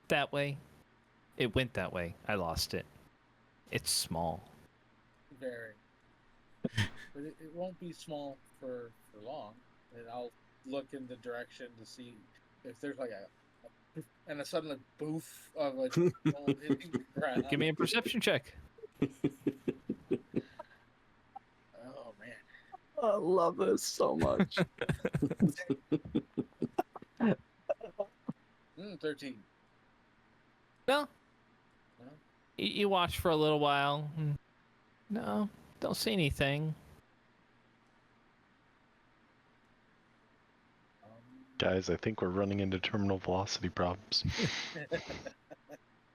that way. It went that way. I lost it. It's small." Very. But it won't be small for long. And I'll look in the direction to see if there's like a sudden boof of like gold hitting the ground. Give me a perception check. Oh man. I love this so much. 13. No. No? You watch for a little while. No, don't see anything. Guys, I think we're running into terminal velocity problems.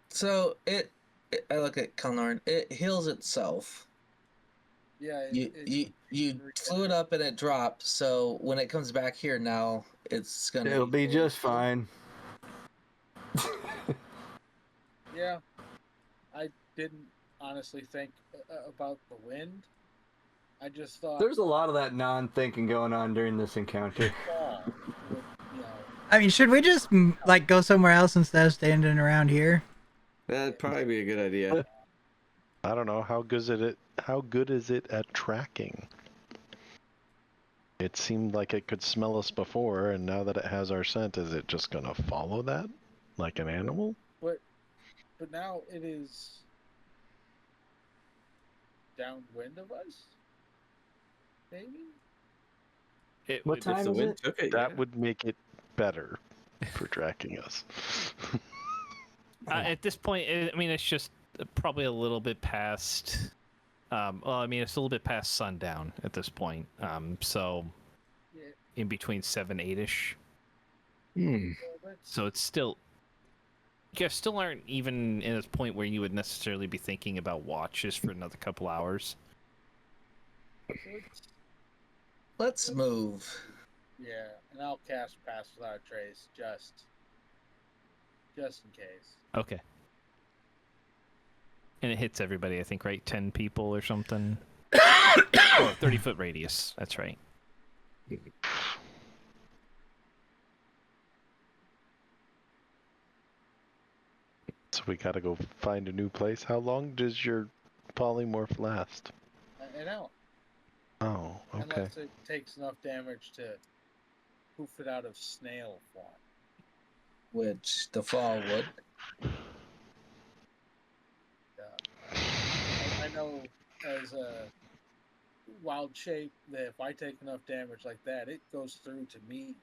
So I look at Kalnoran. It heals itself. Yeah. You flew it up and it dropped. So when it comes back here now, it's gonna. It'll be just fine. Yeah. I didn't honestly think about the wind. I just thought There's a lot of that non-thinking going on during this encounter. fall would, you know, I mean, should we just like go somewhere else instead of standing around here? That'd probably be a good idea. I don't know, how good is it at tracking? It seemed like it could smell us before, and now that it has our scent, is it just gonna follow that like an animal? but now it is downwind of us. maybe. It What would- time If the is wind it? took it, That yeah. would make it better for tracking us. At this point, I mean, it's just probably a little bit past. Well, I mean, it's a little bit past sundown at this point. So Yeah. in between 7, 8ish. Hmm. Well, let's, So it's still. You guys still aren't even in a point where you would necessarily be thinking about watches for another couple hours. Let's move. yeah, and I'll cast Pass Without a Trace just in case. Okay. And it hits everybody, I think, right? 10 people or something. 30-foot radius. That's right. So we gotta go find a new place. How long does your polymorph last? An hour. Oh, okay. Unless it takes enough damage to poof it out of snail form. Which the fall would. I know as a wild shape that if I take enough damage like that, it goes through to me.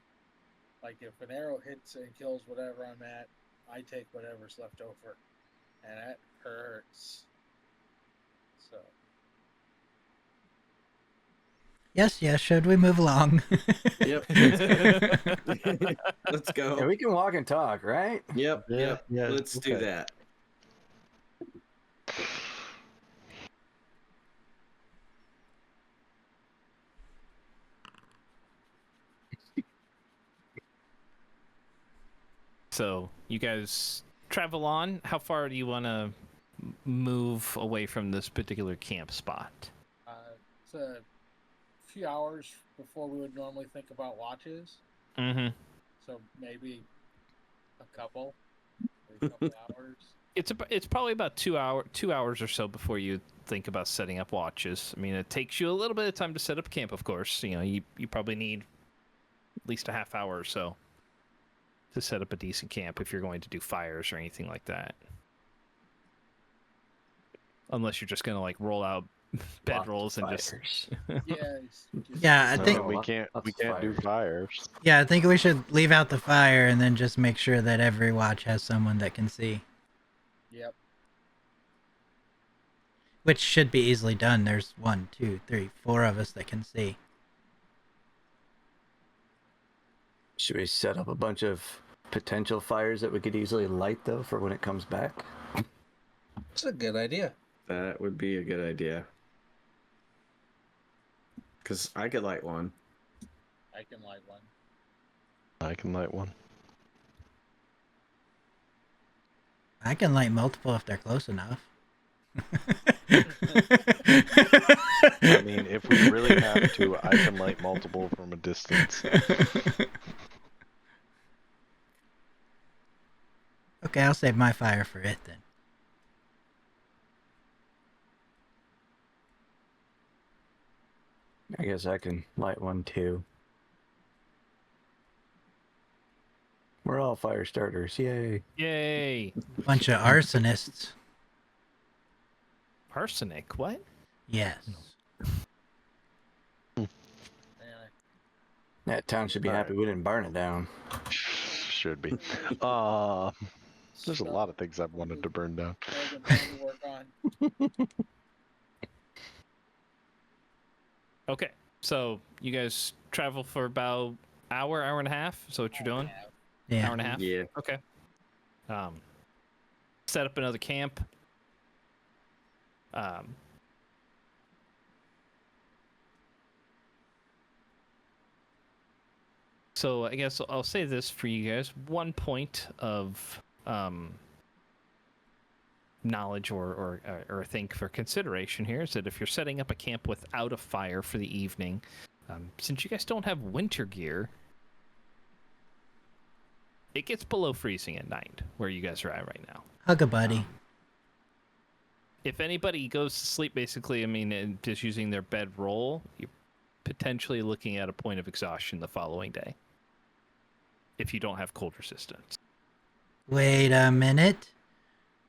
Like if an arrow hits and kills whatever I'm at, I take whatever's left over, and that hurts. So Yes, yes. Should we move along? Yep. Let's go. Yeah, we can walk and talk, right? Yep. Yeah, Yep. yeah, Let's do okay. that. So you guys travel on. How far do you want to move away from this particular camp spot? it's a few hours before we would normally think about watches. Mm-hmm. So maybe a couple hours. It's probably about 2 hours or so before you think about setting up watches. I mean, it takes you a little bit of time to set up camp, of course. You know, you probably need at least a half hour or so to set up a decent camp if you're going to do fires or anything like that. Unless you're just gonna like roll out bedrolls and just Fires. Yeah. Yeah, I No, think. we can't lots of do fires. fires. Yeah, I think we should leave out the fire and then just make sure that every watch has someone that can see, Yep. which should be easily done. There's 1, 2, 3, 4 of us that can see. Should we set up a bunch of potential fires that we could easily light, though, for when it comes back? It's a good idea. That would be a good idea. Because I could light one. I can light one. I can light one. I can light multiple if they're close enough. I mean, if we really have to, I can light multiple from a distance. Okay, I'll save my fire for it then. I guess I can light one, too. We're all fire starters. Yay. yay. Bunch of arsonists. Arsenic? What? Yes. Anyway, That town should be happy we didn't burn it down. Should be. There's a lot of things I've wanted to burn down. I've been trying to work on. Okay, so you guys travel for about hour and a half. So what you're doing? Yeah. Hour and a half. Yeah. Okay. Set up another camp. So I guess I'll say this for you guys. One point of knowledge or I think for consideration here is that if you're setting up a camp without a fire for the evening, since you guys don't have winter gear, it gets below freezing at night where you guys are at right now. Hug a buddy. If anybody goes to sleep, basically, I mean, and just using their bed roll, you're potentially looking at a point of exhaustion the following day. If you don't have cold resistance. Wait a minute.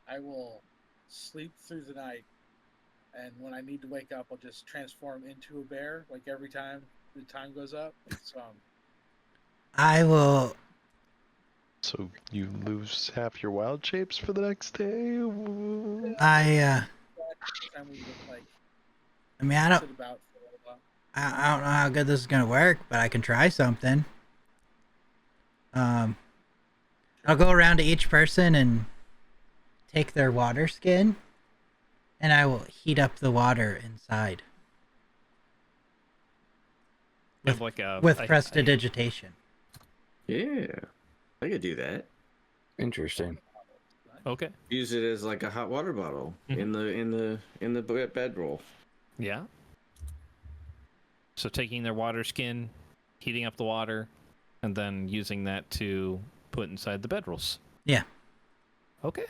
I will sleep through the night and when I need to wake up, I'll just transform into a bear. Like every time the time goes up. So I will. So you lose half your wild shapes for the next day? I time we would like I mean, I don't. sit about for a little while. I don't know how good this is gonna work, but I can try something. I'll go around to each person and take their water skin, and I will heat up the water inside With like a with prestidigitation. Yeah, I could do that. Interesting. Okay. Use it as like a hot water bottle in the bedroll. Yeah. So taking their water skin, heating up the water, and then using that to put inside the bedrolls. Yeah. Okay.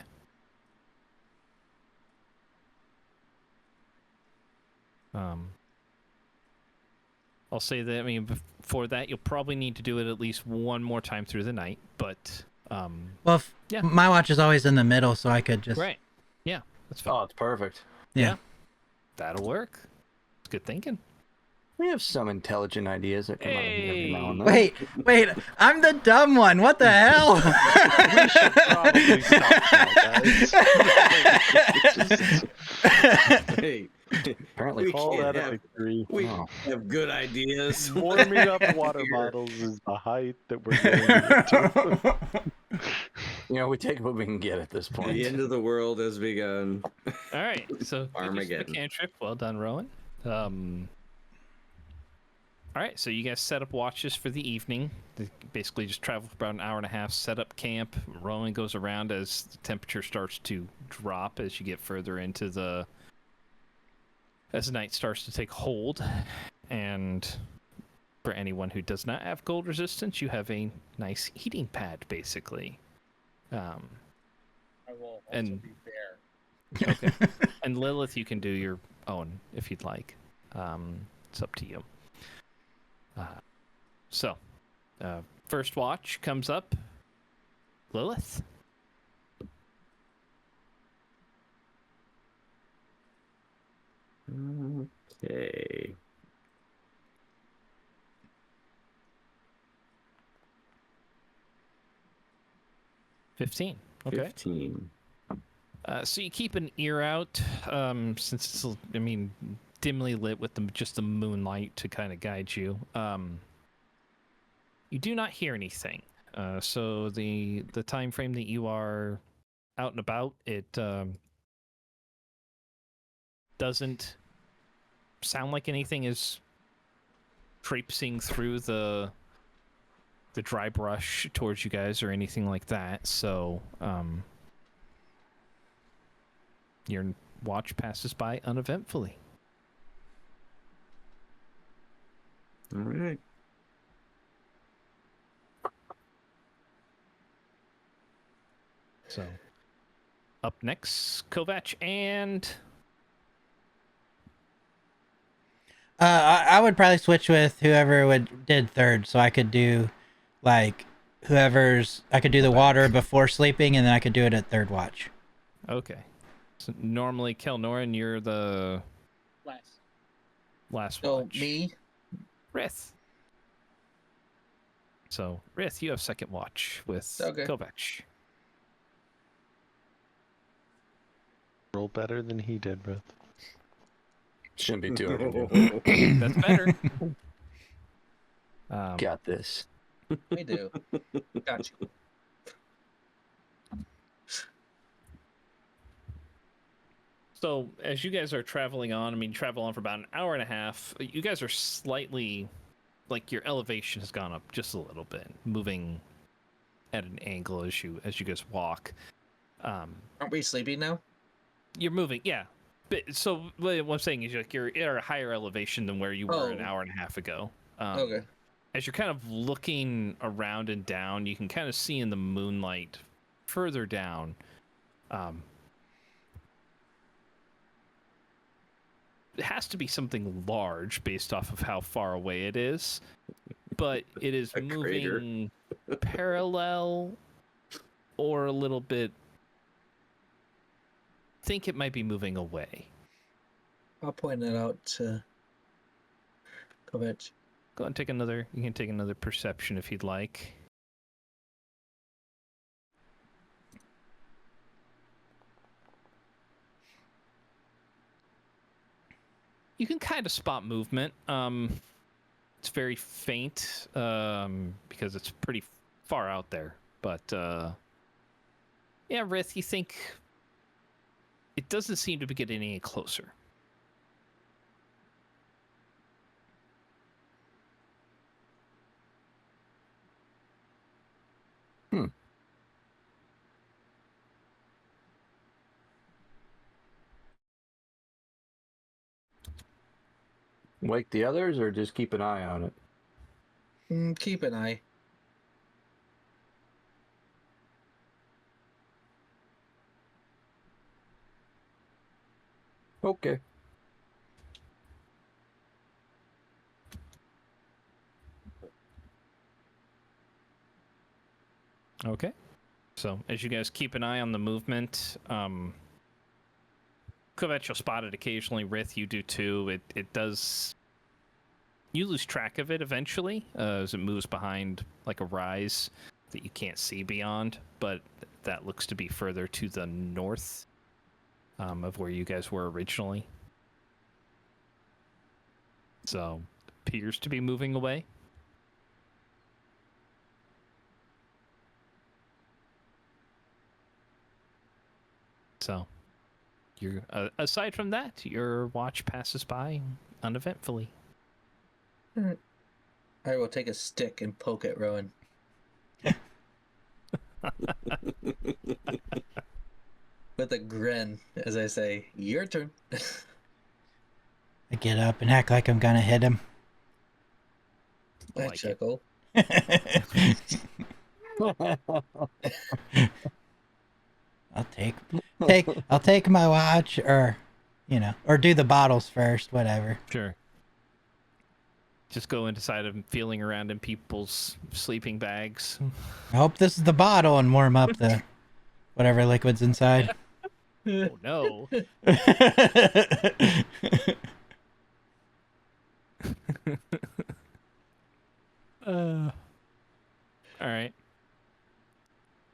I'll say that, I mean, before that, you'll probably need to do it at least one more time through the night, but, Well, yeah. my watch is always in the middle, so I could just. Right. Yeah, that's fine. Oh, it's perfect. Yeah. That'll work. It's good thinking. We have some intelligent ideas that come out of here every now and then. Wait, I'm the dumb one. What the hell? We should probably stop now, guys. Hey, Apparently, we Paul can't had have- a victory. we Oh. have good ideas. Warming up water bottles is the height that we're going to. You know, we take what we can get at this point. The end of the world has begun. All right, so good use of the Armageddon. cantrip. Well done, Rowan. All right, so you guys set up watches for the evening. They basically just travel for about an hour and a half, set up camp. Rowan goes around as the temperature starts to drop as you get further into as the night starts to take hold. And for anyone who does not have cold resistance, you have a nice heating pad, basically. I will also And- be bear. Okay. And Lilith, you can do your own if you'd like. It's up to you. First watch comes up. Lilith. Okay. $15. Okay. 15. So you keep an ear out, since it's, I mean, dimly lit with just the moonlight to kind of guide you. You do not hear anything. So the time frame that you are out and about, it doesn't sound like anything is traipsing through the dry brush towards you guys or anything like that. So your watch passes by uneventfully. All right. So, up next, Kovac and I would probably switch with whoever did third, so I could do, like, I could do the water before sleeping, and then I could do it at third watch. okay. So normally, Kelnoran, you're the last Oh, watch. me? Rith. So, Rith, you have second watch with Okay. Kovac. Roll better than he did, Ruth. Shouldn't be too hard. That's better. Got this. We do. Got you. So, as you guys are traveling on, I mean, travel on for about an hour and a half, you guys are slightly, like, your elevation has gone up just a little bit, moving at an angle as you guys walk. Aren't we sleeping now? You're moving, yeah. But, so, what I'm saying is, like, you're at a higher elevation than where you were an Oh. hour and a half ago. Okay. As you're kind of looking around and down, you can kind of see in the moonlight further down. It has to be something large based off of how far away it is, but it is A crater. moving parallel or a little bit. Think it might be moving away. I'll point it out to Kovac. Go ahead and take another. You can take another perception if you'd like. You can kind of spot movement. It's very faint because it's pretty far out there. But yeah, Rith, you think it doesn't seem to be getting any closer. Wake the others, or just keep an eye on it? Keep an eye. Okay. Okay. So as you guys keep an eye on the movement, Kovac, you'll spot it occasionally. Rith, you do too. It does. You lose track of it eventually as it moves behind like a rise that you can't see beyond, but that looks to be further to the north of where you guys were originally. So appears to be moving away. So, you're aside from that, your watch passes by uneventfully. I will take a stick and poke at Rowan. With a grin as I say, "Your turn." I get up and act like I'm gonna hit him. I like it. chuckle. I'll take my watch, or or do the bottles first, whatever. Sure. Just go inside of feeling around in people's sleeping bags. I hope this is the bottle, and warm up the whatever liquid's inside. Oh no. All right.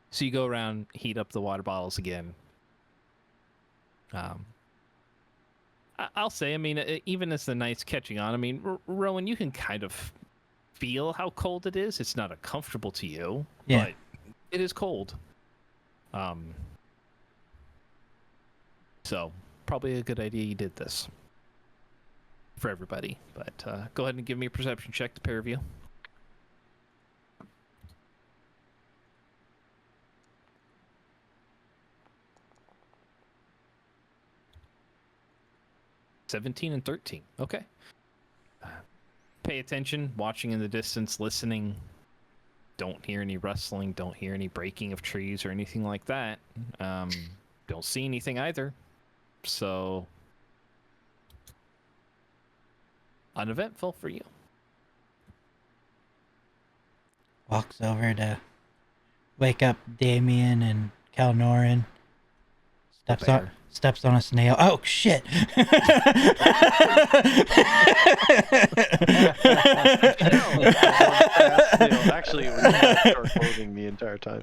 So you go around, heat up the water bottles again. I'll say, I mean, even as the night's catching on, I mean, Rowan, you can kind of feel how cold it is. It's not uncomfortable to you, Yeah. but it is cold. So probably a good idea you did this for everybody. But go ahead and give me a perception check, the pair of you. (17 and 13). Okay. Pay attention, watching in the distance, listening. Don't hear any rustling. Don't hear any breaking of trees or anything like that. Don't see anything either. So, uneventful for you. Walks over to wake up Damien and Calnoran. Steps on a snail. Oh shit! Actually, it was short clothing the entire time.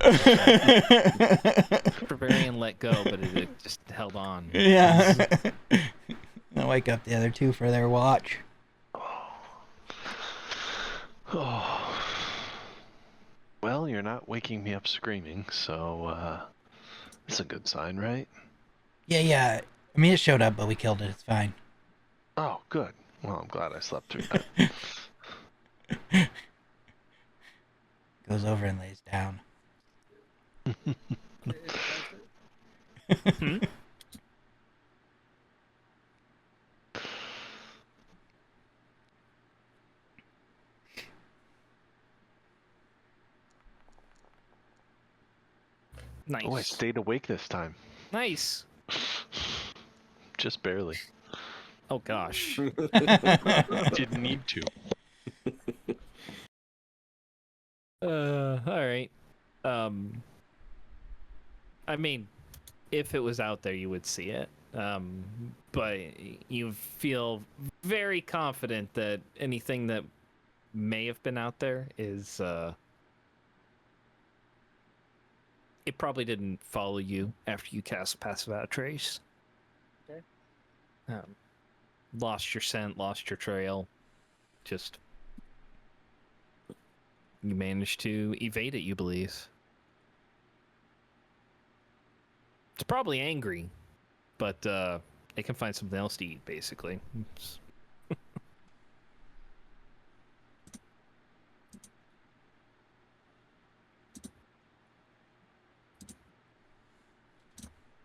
Barbarian let go, but it just held on. Yeah. I'll wake up the other two for their watch. Oh. Well, you're not waking me up screaming, so it's a good sign, right? Yeah. I mean, it showed up, but we killed it. It's fine. Oh, good. Well, I'm glad I slept through that. Goes over and lays down. Nice. Oh, I stayed awake this time. Nice. Just barely. Oh gosh. Didn't need to. All right. I mean, if it was out there, you would see it. but you feel very confident that anything that may have been out there is it probably didn't follow you after you cast Pass Without a Trace. Okay. Lost your scent, lost your trail. Just you managed to evade it, you believe. It's probably angry, but it can find something else to eat, basically.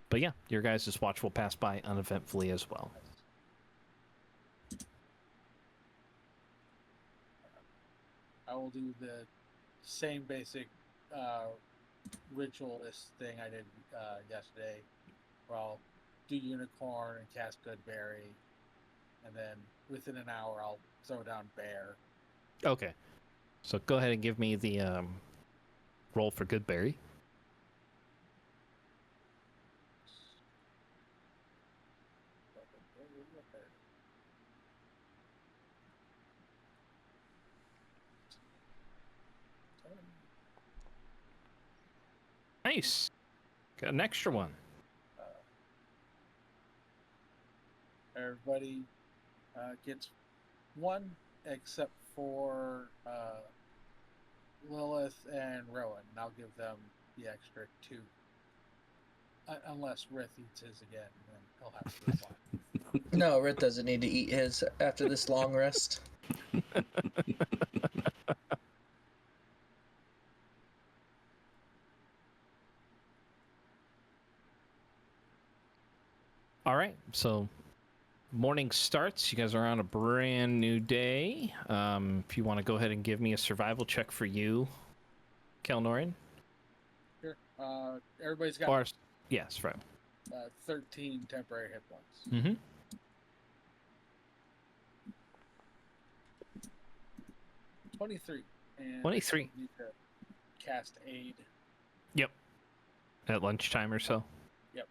But yeah, your guys' watch will pass by uneventfully as well. I will do the same basic ritualist thing I did yesterday, where I'll do unicorn and cast good berry, and then within an hour I'll throw down bear. Okay. So go ahead and give me the roll for Goodberry. Nice. Got an extra one. Everybody gets one, except for Lilith and Rowan. And I'll give them the extra 2. Unless Rith eats his again, then he'll have to do one. No, Rit doesn't need to eat his after this long rest. All right. So morning starts. You guys are on a brand new day. If you want to go ahead and give me a survival check for you, Kelnorin. Sure. Everybody's got Or, yes, right. 13 temporary hit points. Mm-hmm. 23. And 23. I need to cast aid. Yep. At lunchtime or so? Yep.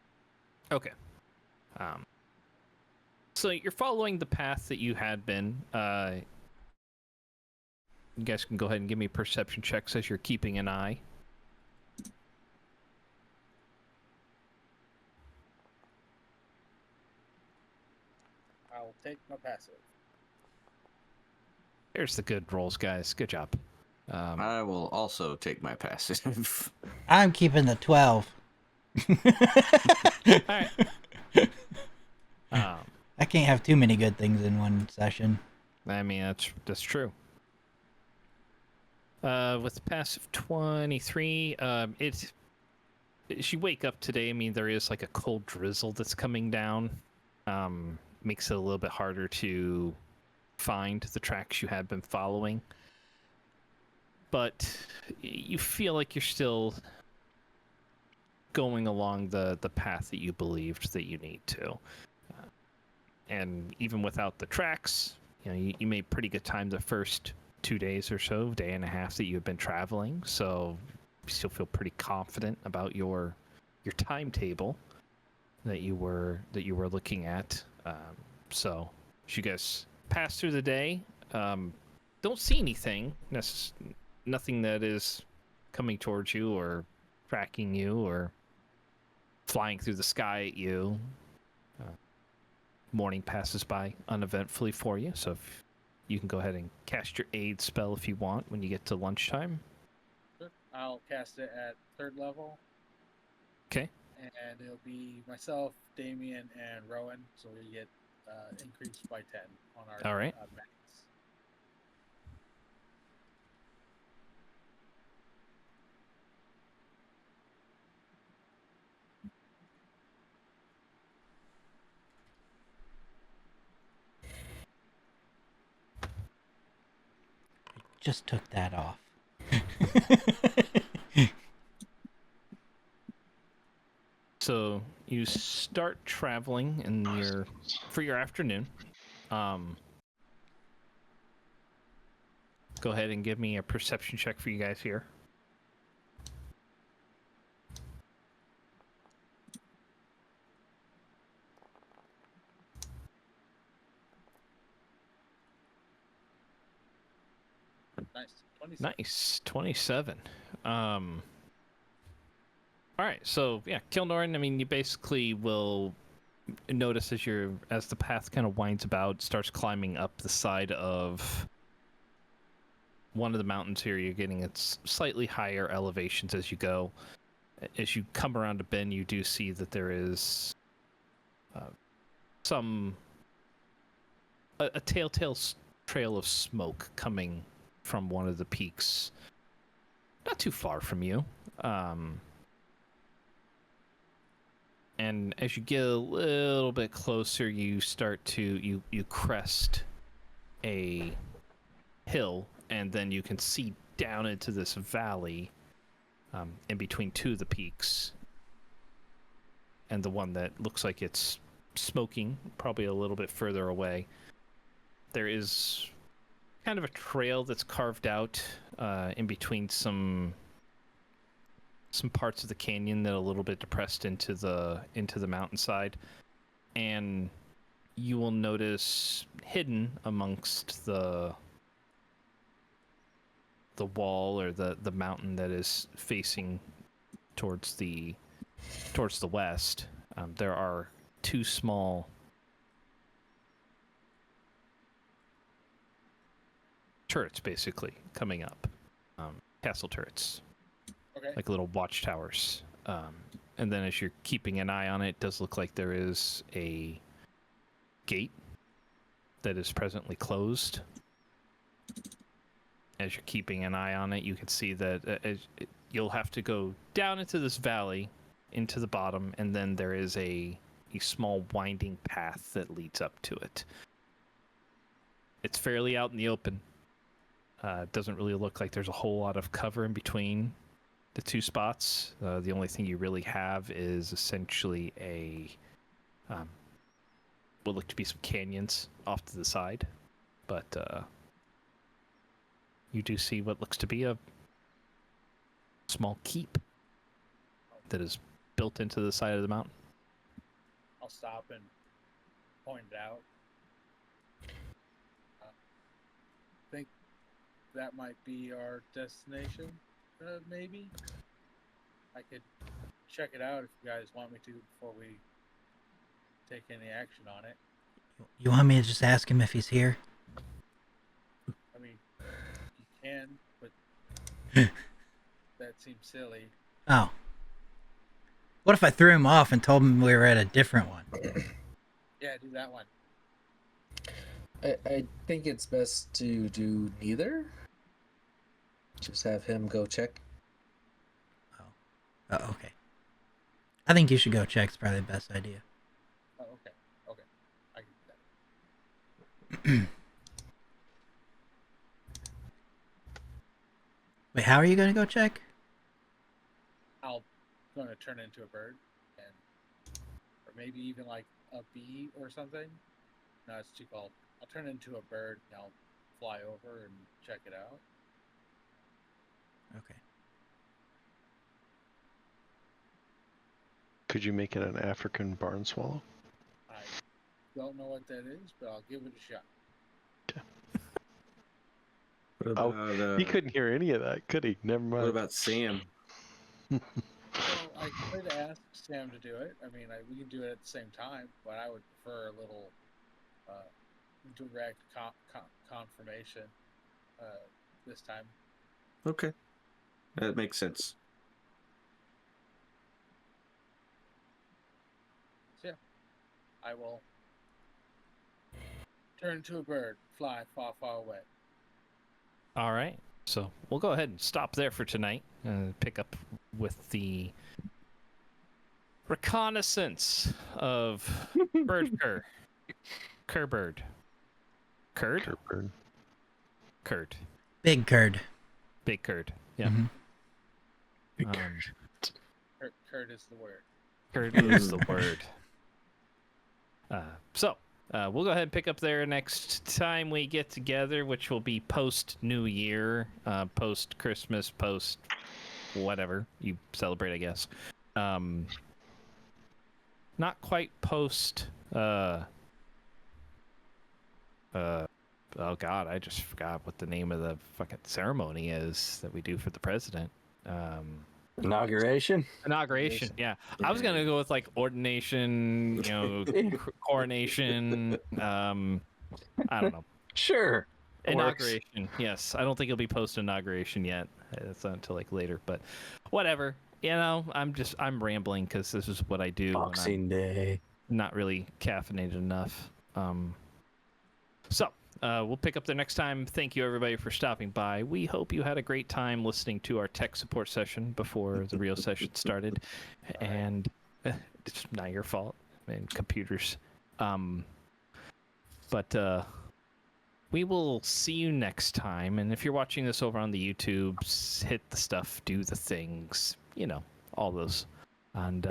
Okay. So you're following the path that you had been. You guys can go ahead and give me perception checks as you're keeping an eye. I'll take my passive. There's the good rolls, guys. Good job. I will also take my passive. I'm keeping the 12. All right. I can't have too many good things in one session. I mean, that's true. With passive 23, as you wake up today, I mean, there is like a cold drizzle that's coming down. Makes it a little bit harder to find the tracks you had been following. But you feel like you're still going along the path that you believed that you need to. And even without the tracks, you made pretty good time the first 2 days or so, day and a half that you've been traveling. So you still feel pretty confident about your timetable that you were looking at. So as you guys pass through the day, don't see anything, nothing that is coming towards you or tracking you or flying through the sky at you. Morning passes by uneventfully for you, so if you can go ahead and cast your aid spell if you want when you get to lunchtime. Sure. I'll cast it at 3rd level. Okay. And it'll be myself, Damien, and Rowan, so we get increased by 10 on our All right. max. Just took that off. So you start traveling for your afternoon. Go ahead and give me a perception check for you guys here. Nice. 27. Nice. 27. All right. So yeah, Kilnorn. I mean, you basically will notice as the path kind of winds about, starts climbing up the side of one of the mountains here. You're getting its slightly higher elevations as you go. As you come around a bend, you do see that there is a telltale trail of smoke coming from one of the peaks, not too far from you. And as you get a little bit closer, you start to you crest a hill, and then you can see down into this valley in between two of the peaks, and the one that looks like it's smoking probably a little bit further away. There is kind of a trail that's carved out in between some parts of the canyon that are a little bit depressed into the mountainside, and you will notice hidden amongst the wall or the mountain that is facing towards the west, there are two small turrets basically coming up, castle turrets. Okay. Like little watchtowers. And then as you're keeping an eye on it, it does look like there is a gate that is presently closed. As you're keeping an eye on it, you can see that you'll have to go down into this valley, into the bottom, and then there is a small winding path that leads up to it. It's fairly out in the open. It doesn't really look like there's a whole lot of cover in between the two spots. The only thing you really have is essentially what look to be some canyons off to the side, but you do see what looks to be a small keep that is built into the side of the mountain. I'll stop and point it out. I think that might be our destination, maybe. I could check it out if you guys want me to before we take any action on it. You want me to just ask him if he's here? I mean, you can, but that seems silly. Oh. What if I threw him off and told him we were at a different one? Yeah, do that one. I think it's best to do neither. Just have him go check. Oh, okay. I think you should go check. It's probably the best idea. Oh, okay. Okay. I can do that. Wait, how are you going to go check? I'm going to turn into a bird, or maybe even like a bee or something. No, it's too cold. I'll turn into a bird and I'll fly over and check it out. Okay. Could you make it an African barn swallow? I don't know what that is, but I'll give it a shot. What Oh, about, he couldn't hear any of that, could he? Never mind. What about Sam? Well, I could ask Sam to do it. I mean, we can do it at the same time, but I would prefer a little direct confirmation this time. Okay. That makes sense. So, yeah, I will turn into a bird, fly far, far away. All right. So we'll go ahead and stop there for tonight and pick up with the reconnaissance of Birdcur. Curbird. Curd? Curd. Curd. Big curd. Big curd. Yeah. Mhm. Curd is the word. Curd is the word. So we'll go ahead and pick up there next time we get together, which will be post New Year, post Christmas, post whatever you celebrate, I guess. Not quite post oh God, I just forgot what the name of the fucking ceremony is that we do for the president. Inauguration. Inauguration. Yeah, I was gonna go with like ordination, coronation. I don't know. Sure. It works. Inauguration. Yes, I don't think it'll be post inauguration yet. It's not until like later, but whatever. I'm rambling because this is what I do. Boxing Day. Not really caffeinated enough. So we'll pick up the next time. Thank you everybody for stopping by. We hope you had a great time listening to our tech support session before the real session started. And it's not your fault, man. Computers. But we will see you next time. And if you're watching this over on the YouTubes, hit the stuff, do the things, all those. And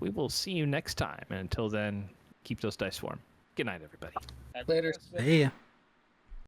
we will see you next time. And until then, keep those dice warm. Good night, everybody. Happy Later. Christmas. See ya.